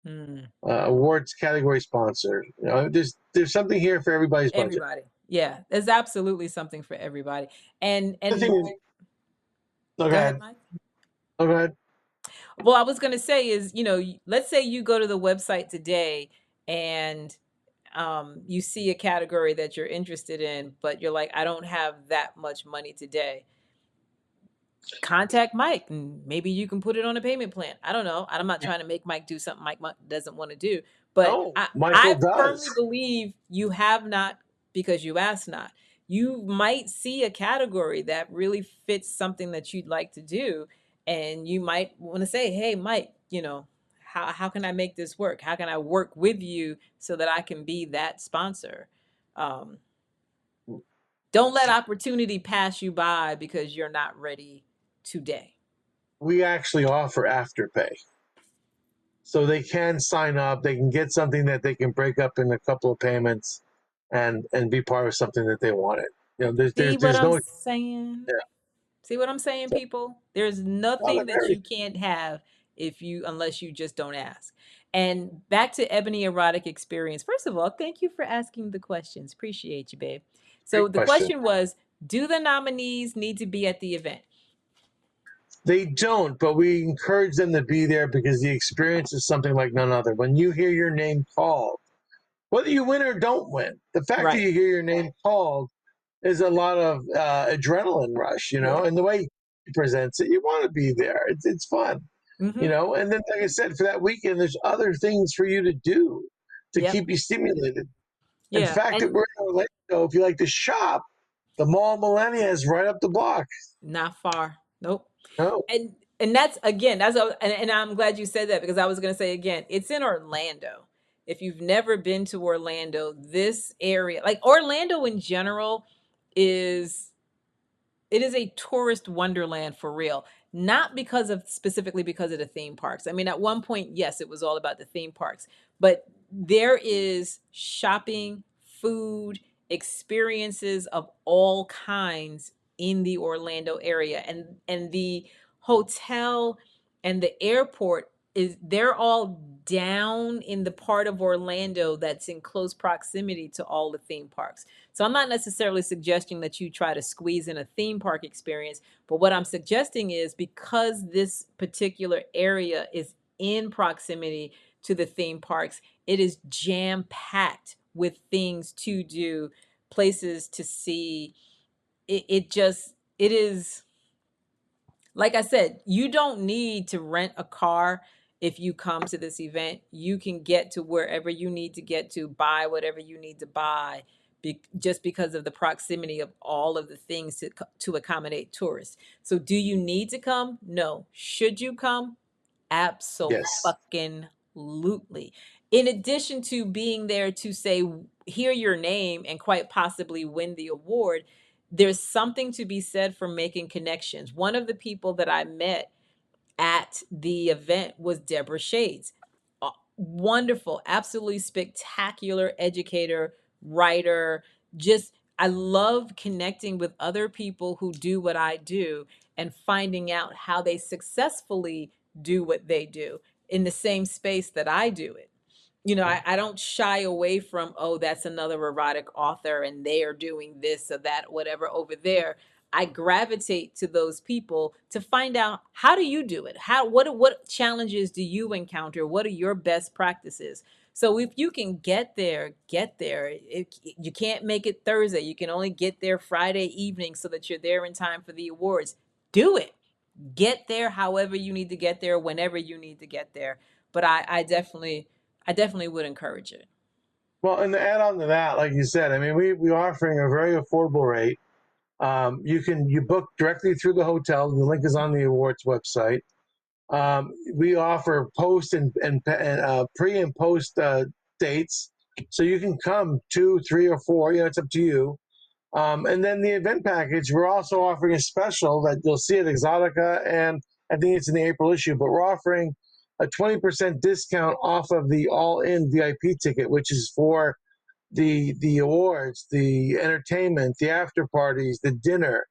Mm. awards category sponsor. There's something here for everybody's budget. Everybody. Yeah. There's absolutely something for everybody. And The thing is, go ahead, Mike. Go ahead. Well, I was going to say is, let's say you go to the website today and you see a category that you're interested in, but you're like, I don't have that much money today. Contact Mike and maybe you can put it on a payment plan. I don't know. I'm not trying to make Mike do something Mike doesn't want to do, but No, I, Michael I does. firmly believe you have not because you asked not. You might see a category that really fits something that you'd like to do, and you might want to say, hey, Mike, how can I make this work? How can I work with you so that I can be that sponsor? Don't let opportunity pass you by because you're not ready today. We actually offer afterpay. So they can sign up, they can get something that they can break up in a couple of payments and be part of something that they wanted. See what There's I'm no saying? yeah. See what I'm saying, So, people? There's no, they're nothing that very you can't have unless you just don't ask. And back to Ebony Erotic Experience. First of all, thank you for asking the questions. Appreciate you, babe. So great the question. question was, do the nominees need to be at the event? They don't, but we encourage them to be there because the experience is something like none other. When you hear your name called, whether you win or don't win, the fact that Right. you hear your name called is a lot of adrenaline rush, Yeah. and the way he presents it, you want to be there. It's fun, Mm-hmm. and then, like I said, for that weekend, there's other things for you to do to Yep. keep you stimulated. In Yeah. fact, that And we're in Orlando, if you like to shop, the Mall Millennia is right up the block. not far. Nope. No, And that's again, and I'm glad you said that because I was going to say again, it's in Orlando. If you've never been to Orlando, this area, like Orlando in general, is it is a tourist wonderland for real. Not because of specifically because of the theme parks. I mean, at one point, yes, it was all about the theme parks, but there is shopping, food, experiences of all kinds in the Orlando area. And the hotel and the airport they're all down in the part of Orlando that's in close proximity to all the theme parks. So I'm not necessarily suggesting that you try to squeeze in a theme park experience, but what I'm suggesting is because this particular area is in proximity to the theme parks, it is jam packed with things to do, places to see. It is like I said, you don't need to rent a car if you come to this event. You can get to wherever you need to get to, buy whatever you need to buy, just because of the proximity of all of the things to accommodate tourists. So, do you need to come? No. Should you come? yes. Absolutely. In addition to being there to say, hear your name and quite possibly win the award, there's something to be said for making connections. One of the people that I met at the event was Deborah Shades. Wonderful, absolutely spectacular educator, writer. Just, I love connecting with other people who do what I do and finding out how they successfully do what they do in the same space that I do it. I don't shy away from, oh, that's another erotic author and they are doing this or that, whatever over there. I gravitate to those people to find out, how do you do it? What challenges do you encounter? What are your best practices? So if you can get there, get there. If you can't make it Thursday, you can only get there Friday evening so that you're there in time for the awards. Do it. Get there however you need to get there, whenever you need to get there. But I definitely would encourage it. Well, and to add on to that, like you said, I mean, we're offering a very affordable rate. You book directly through the hotel. The link is on the awards website. We offer post and pre and post dates, so you can come 2, 3, or 4. It's up to you. And then the event package, we're also offering a special that you'll see at Exotica, and I think it's in the April issue. But we're offering a 20% discount off of the all-in VIP ticket, which is for the awards, the entertainment, the after parties, the dinner.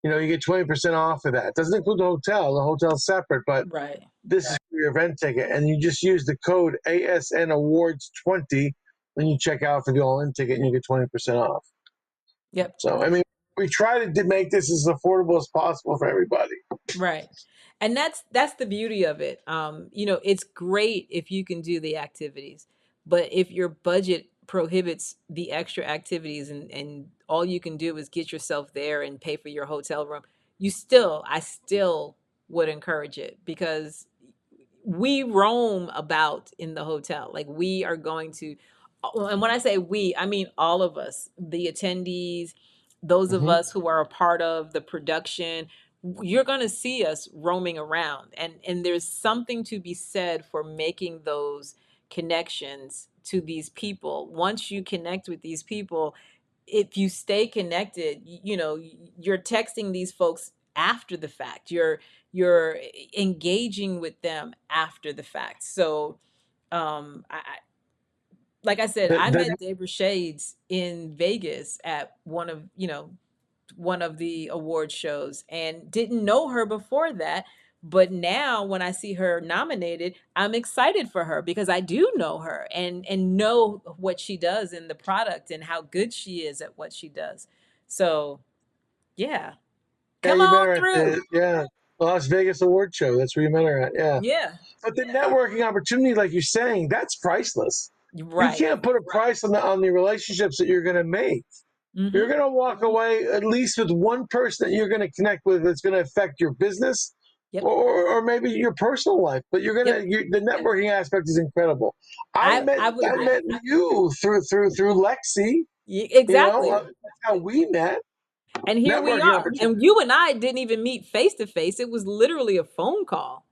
You get 20% off of that. It doesn't include the hotel. The hotel's separate, but Right. this is for your event ticket, and you just use the code ASN Awards 20 when you check out for the all-in ticket, and you get 20% off. Yep. So, I mean, we try to make this as affordable as possible for everybody. Right. And that's the beauty of it. It's great if you can do the activities, but if your budget prohibits the extra activities and all you can do is get yourself there and pay for your hotel room, I still would encourage it because we roam about in the hotel. Like we are going to, and when I say we, I mean all of us, the attendees, those of Mm-hmm. us who are a part of the production. You're going to see us roaming around, and there's something to be said for making those connections to these people. Once you connect with these people, if you stay connected, you're texting these folks after the fact. You're engaging with them after the fact. So, like I said, That, I that, met Deborah Shades in Vegas at one of one of the award shows and didn't know her before that. But now when I see her nominated, I'm excited for her because I do know her and know what she does in the product and how good she is at what she does. So yeah, Yeah, come you met on her at through. the Las Vegas award show. That's where you met her at. Yeah. Yeah, But the networking opportunity, like you're saying, that's priceless. You right. can't put a price on the relationships that you're going to make. You're Mm-hmm. going to walk away at least with one person that you're going to connect with that's going to affect your business Yep. or maybe your personal life. But Yep. the networking aspect is incredible. I would I agree. met you through Lexi. Exactly. That's how we met. And here we Networking are. And opportunity. you and I didn't even meet face to face. It was literally a phone call.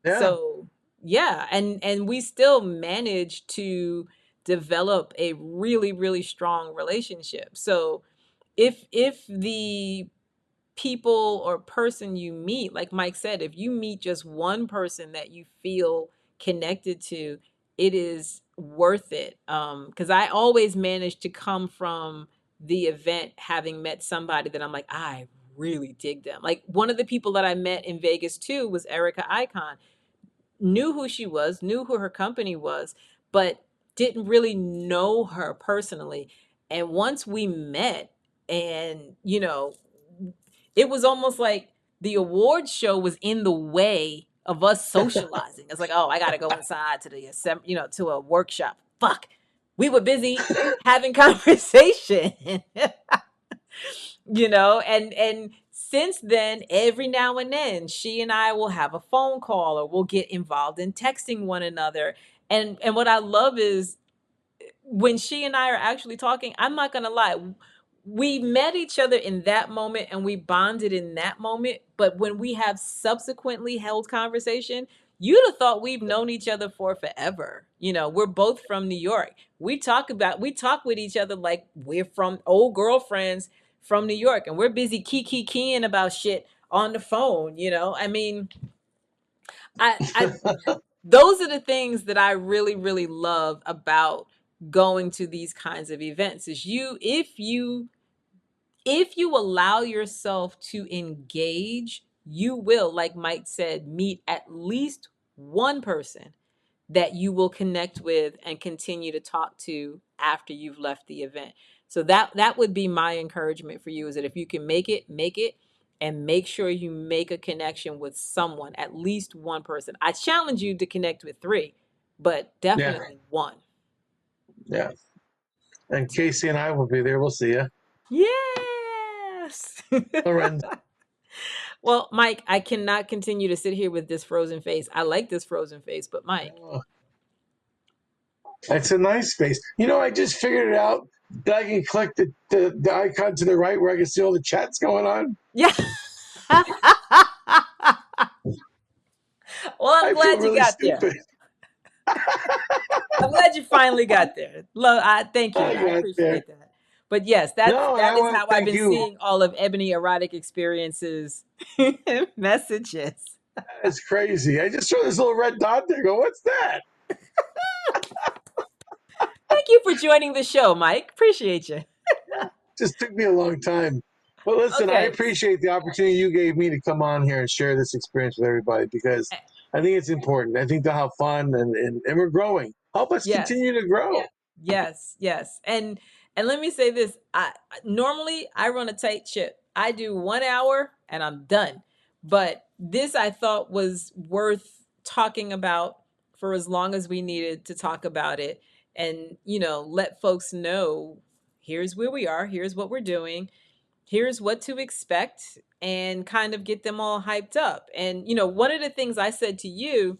Yeah. So, yeah, and we still managed to develop a really, really strong relationship. So, if the people or person you meet, like Mike said, if you meet just one person that you feel connected to, it is worth it. Because I always manage to come from the event having met somebody that I'm like, I really dig them. Like one of the people that I met in Vegas too was Erica Icon. Knew who she was, knew who her company was, but didn't really know her personally. And once we met, and it was almost like the awards show was in the way of us socializing. It's like, oh, I got to go inside to the to a workshop. Fuck, we were busy having conversation. And since then, every now and then she and I will have a phone call or we'll get involved in texting one another. And what I love is when she and I are actually talking, I'm not going to lie, we met each other in that moment and we bonded in that moment, but when we have subsequently held conversation, you'd have thought we've known each other for forever. We're both from New York. We talk with each other like we're from old girlfriends from New York, and we're busy keying about shit on the phone. I mean, I those are the things that I really, really love about going to these kinds of events is if you allow yourself to engage, you will, like Mike said, meet at least one person that you will connect with and continue to talk to after you've left the event. So that would be my encouragement for you is that if you can make it and make sure you make a connection with someone, at least one person. I challenge you to connect with 3, but Yeah. definitely one. Yeah. And Casey and I will be there. We'll see you. Yes. Lorenzo. Well, Mike, I cannot continue to sit here with this frozen face. I like this frozen face, but Mike. It's a nice space. I just figured it out that I can click the icon to the right where I can see all the chats going on. Yeah. Well, I'm I feel glad you really got there. stupid. I'm glad you finally got there. Thank you. I I got there. appreciate that. But yes, No, and that I is want to how I've thank been you. seeing all of Ebony Erotic Experiences messages. It's crazy. I just saw this little red dot there. Go, what's that? Thank you for joining the show, Mike. Appreciate you. Just took me a long time. But listen, I Okay. appreciate the opportunity you gave me to come on here and share this experience with everybody because I think it's important. I think they'll have fun and we're growing. Help us Yes. continue to grow. Yes. And let me say this. Normally I run a tight ship. I do 1 hour and I'm done. But this I thought was worth talking about for as long as we needed to talk about it and, let folks know here's where we are, here's what we're doing, here's what to expect, and kind of get them all hyped up. And, one of the things I said to you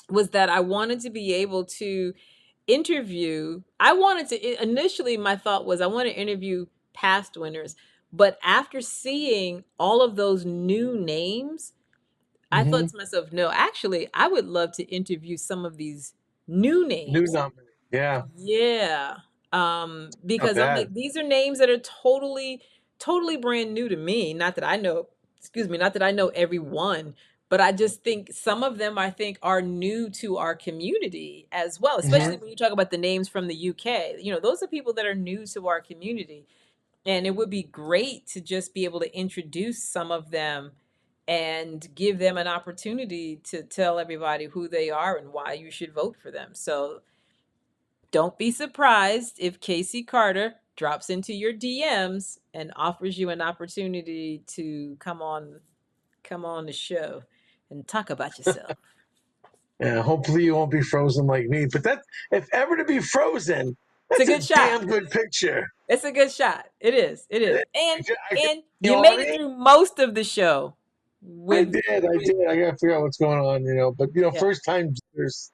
was that I wanted to be able to interview. Initially, my thought was I want to interview past winners. But after seeing all of those new names, I thought Mm-hmm. to myself, no, actually, I would love to interview some of these new New names. nominee. Yeah. Yeah. Not Because I'm bad. like, these are names that are totally, totally brand new to me. Not that I know, excuse me, not that I know everyone, but I just think some of them I think are new to our community as well, especially Mm-hmm. when you talk about the names from the UK. Those are people that are new to our community. And it would be great to just be able to introduce some of them and give them an opportunity to tell everybody who they are and why you should vote for them. So don't be surprised if Casey Carter drops into your DMs and offers you an opportunity to come on the show and talk about yourself. Yeah, hopefully you won't be frozen like me. But that, if ever to be frozen, It's a that's a good shot. damn good picture. It's a good shot. It is. It is. I And the you made it audience? through most of the show I with did. I gotta figure out what's going on, But Yeah. first time there's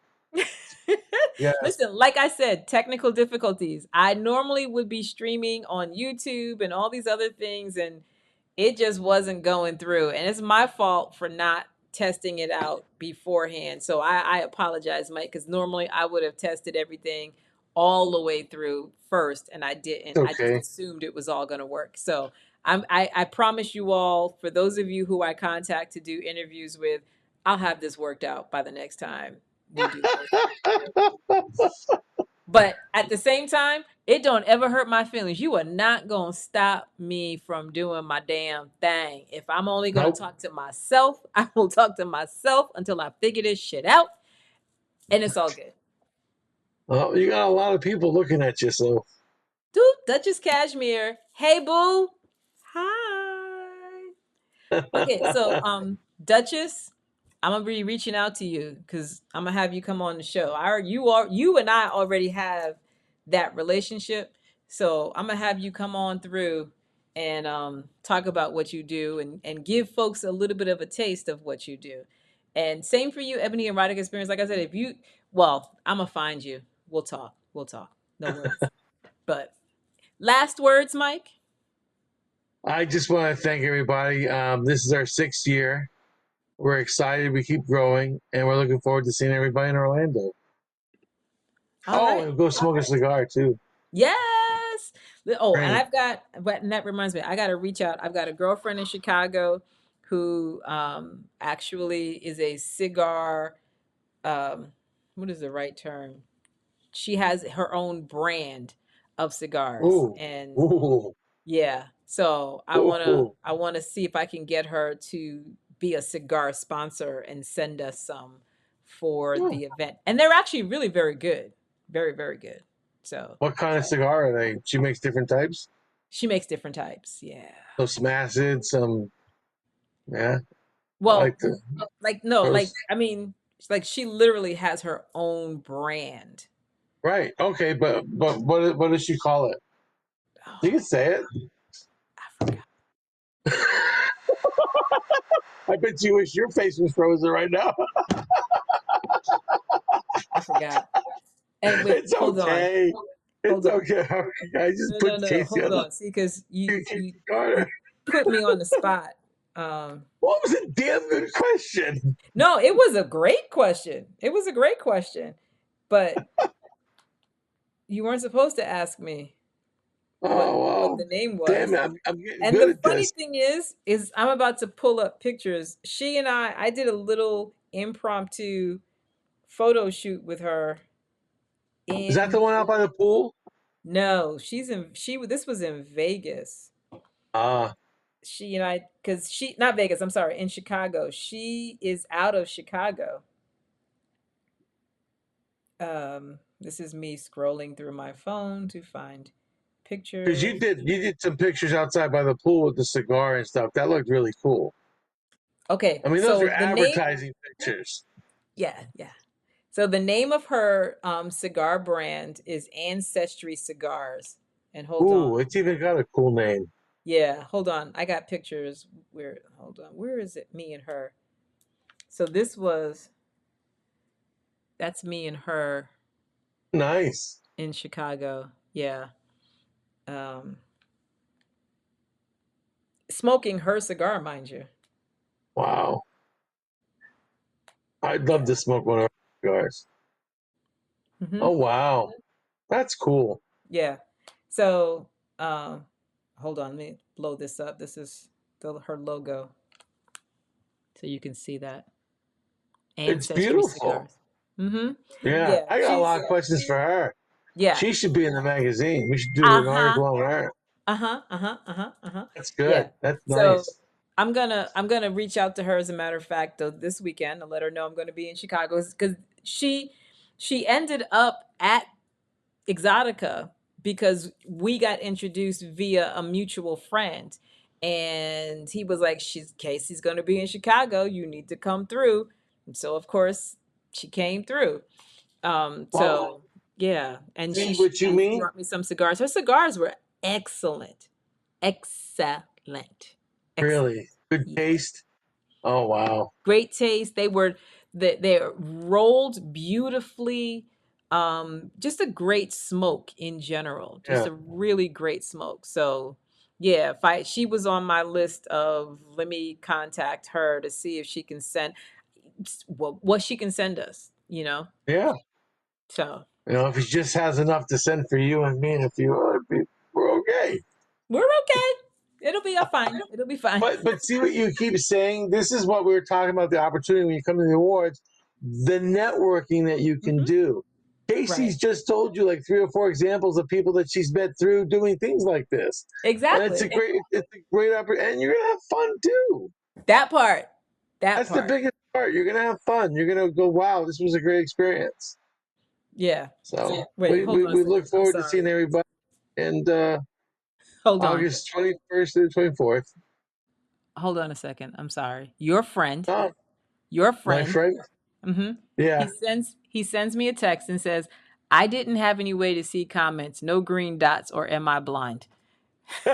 yes. Listen, like I said, technical difficulties. I normally would be streaming on YouTube and all these other things, and it just wasn't going through. And it's my fault for not testing it out beforehand. So I apologize, Mike, because normally I would have tested everything all the way through first, and I didn't. I just Okay. assumed it was all going to work. So I promise you all, for those of you who I contact to do interviews with, I'll have this worked out by the next time we do this. But at the same time, it don't ever hurt my feelings. You are not going to stop me from doing my damn thing. If I'm only going to Nope. talk to myself, I will talk to myself until I figure this shit out. And it's all good. Well, you got a lot of people looking at you, so. Dude, Duchess Cashmere. Hey, boo. Hi. Okay, so Duchess, I'm gonna be reaching out to you because I'm gonna have you come on the show. You and I already have that relationship, so I'm gonna have you come on through and talk about what you do and give folks a little bit of a taste of what you do. And same for you, Ebony Erotic Experience. Like I said, I'm gonna find you. We'll talk. No worries. But last words, Mike. I just want to thank everybody. This is our 6th year. We're excited. We keep growing, and we're looking forward to seeing everybody in Orlando. All right. And go smoke a cigar too. Yes. Oh, Great. and that reminds me, I got to reach out. I've got a girlfriend in Chicago who actually is a cigar. What is the right term? She has her own brand of cigars, Ooh. and Ooh. yeah. So I wanna see if I can get her to be a cigar sponsor and send us some for the event. And they're actually really very good, very very good. So what kind of cigar are they? She makes different types. She makes different types. Yeah. So some acid, some yeah. Well, those. I mean, like she literally has her own brand. Right. Okay, but what does she call it? You can say it. I forgot. I bet you wish your face was frozen right now. I forgot. And wait, It's hold okay. on. It's okay. I just put Casey Hold on. on. See, because you Carter. put me on the spot. What was a damn good question? No, it was a great question. But you weren't supposed to ask me what the name was. Damn it, I'm getting And good the at funny this. thing is I'm about to pull up pictures. She and I did a little impromptu photo shoot with her. Is that the one out by the pool? No, this was in Vegas. She and I, because not Vegas, I'm sorry, in Chicago. She is out of Chicago. This is me scrolling through my phone to find pictures. Because you did some pictures outside by the pool with the cigar and stuff. That looked really cool. Okay. I mean, those are advertising pictures. Yeah. So the name of her cigar brand is Ancestry Cigars. And hold on. It's even got a cool name. Yeah, hold on. I got pictures. Hold on. Where is it? Me and her. So that's me and her. Nice. In Chicago. Yeah. Smoking her cigar, mind you. Wow. I'd love to smoke one of her cigars. Mm-hmm. Oh, wow. That's cool. Yeah. So, hold on. Let me blow this up. This is her logo. So you can see that. Ancestry it's beautiful. Cigars. Mm-hmm. Yeah. I got a lot of questions for her. Yeah. She should be in the magazine. We should do an article on her. That's good. Yeah. That's So nice. I'm gonna reach out to her as a matter of fact this weekend to let her know I'm gonna be in Chicago because she she ended up at Exotica because we got introduced via a mutual friend. And he was like, she's Casey's gonna be in Chicago. You need to come through. And so of course she came through. Well, So yeah. And see she what you she mean? brought me some cigars. Her cigars were excellent. Excellent. Excellent. Really? Good Yeah. taste? Oh, wow. Great taste. They're rolled beautifully. Just a great smoke in general. Just Yeah. a really great smoke. So yeah, if I she was on my list of let me contact her to see if she can send what she can send us, you know. Yeah. So If he just has enough to send for you and me and a few other people, we're okay. we're okay. It'll be fine. It'll be fine. But see what you keep saying? This is what we were talking about, the opportunity when you come to the awards, the networking that you can Hmm. do. Right. Casey's just told you like 3 or 4 examples of people that she's met through doing things like this. And Exactly. it's a great opportunity, and you're gonna have fun too. That part. That That's the part. biggest part. You're gonna have fun. You're gonna go, wow, this was a great experience. Yeah. So Wait, hold on a we second. look I'm forward to seeing sorry. everybody and Hold on. August 21st to the 24th. Hold on a second. I'm sorry. Your friend, Oh, your my friend, friend. hmm Yeah. he sends me a text and says, "I didn't have any way to see comments. No green dots, or am I blind?" No,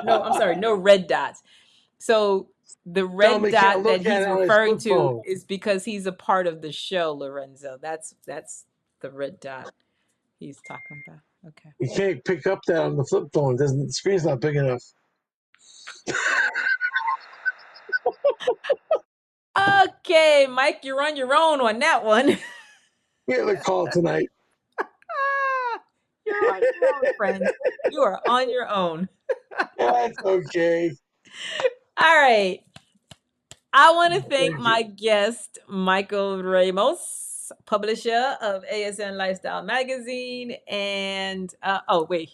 no, I'm sorry. No red dots. So the Tell red me can't dot that look at he's it on his referring flip to phone. is because he's a part of the show, Lorenzo. That's the red dot he's talking about. Okay. You can't pick up that on the flip phone. The screen's not big enough. Okay, Mike, you're on your own on that one. We had a call tonight. You're on your own, friend. You are on your own. That's okay. All right. I want to thank Thank you. my guest, Michael Ramos, publisher of ASN Lifestyle Magazine. And, oh, wait.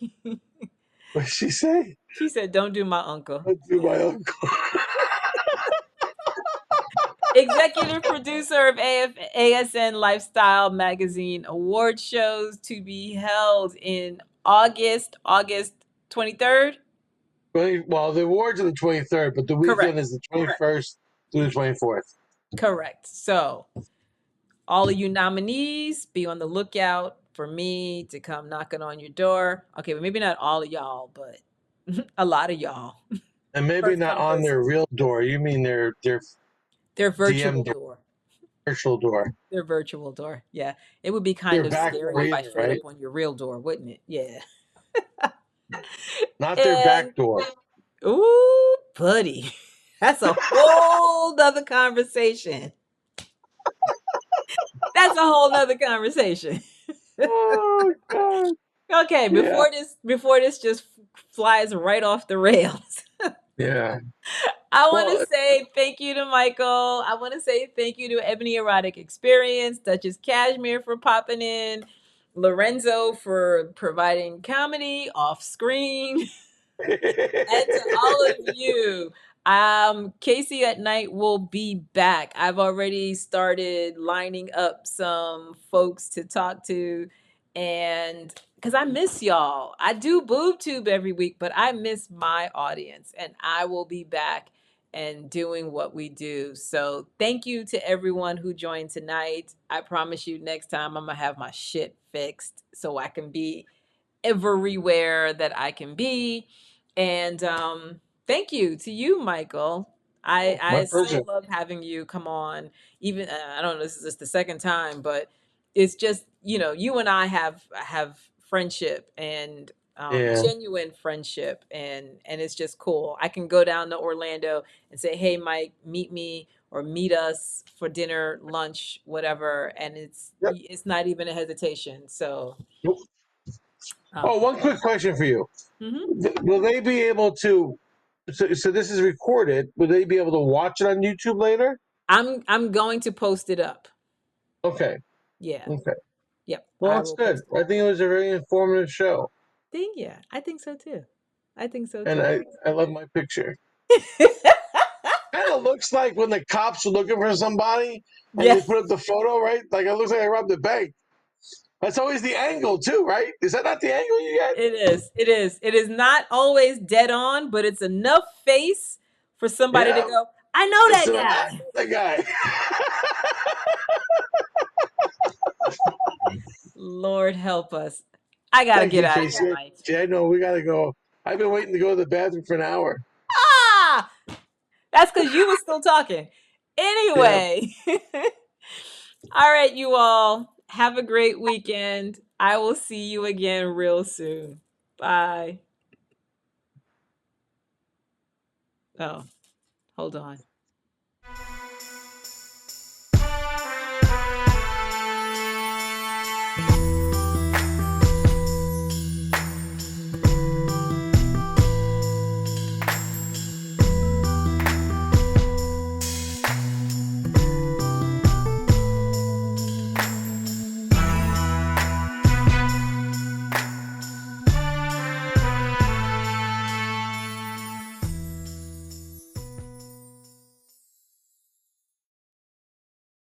What did she say? She said, don't do my uncle. Let's do my uncle. Executive producer of ASN Lifestyle Magazine award shows to be held in August 23rd. Well, the awards are the 23rd, but the weekend Correct. is the 21st through the 24th. Correct. So, all of you nominees, be on the lookout for me to come knocking on your door. Okay, but maybe not all of y'all, but a lot of y'all. And maybe First not come, on first their serve. real door. You mean Their virtual DM door, door. virtual door. Their virtual door. Yeah. It would be kind Their of back scary door if I either, showed right? up on your real door, wouldn't it? Yeah. Not their And back door. ooh, buddy. That's a whole nother conversation. That's a whole nother conversation. Oh God. Okay, Yeah. before this just flies right off the rails. Yeah. I want to Well, say thank you to Michael. I want to say thank you to Ebony Erotic Experience, Duchess Cashmere for popping in, Lorenzo for providing comedy off screen, and to all of you. Casey at Night will be back. I've already started lining up some folks to talk to, and because I miss y'all. I do boob tube every week, but I miss my audience, and I will be back and doing what we do. So thank you to everyone who joined tonight. I promise you next time I'm gonna have my shit fixed so I can be everywhere that I can be. And thank you to you, Michael. my I so pleasure. love having you come on. Even I don't know, this is just the second time, but it's just you and I have friendship and Yeah. genuine friendship, and it's just cool. I can go down to Orlando and say, "Hey, Mike, meet me." Or meet us for dinner, lunch, whatever, and Yep. it's not even a hesitation. So, Nope. um, Oh, one quick question for you. mhm. Will they be able to? So this is recorded. Will they be able to watch it on YouTube later? I'm going to post it up. Okay. Yeah. Okay. Yep. Well, I that's will good. post it I up. think it was a very informative show. Yeah, I think so too. I think so And too. I love my picture. Kind of looks like when the cops are looking for somebody and they Yes, put up the photo, right? Like it looks like I robbed the bank. That's always the angle too, right? Is that not the angle you get? it is. It is. It is not always dead on, but it's enough face for somebody to Yeah. go, I know It's that I guy. the guy. Lord help us. I gotta Thank get you, out of here, Tracy. Mike. I know we gotta go. I've been waiting to go to the bathroom for an hour. Ah, that's because you were still talking. Yeah. Anyway, all right, you all have a great weekend. I will see you again real soon. Bye. Oh, hold on.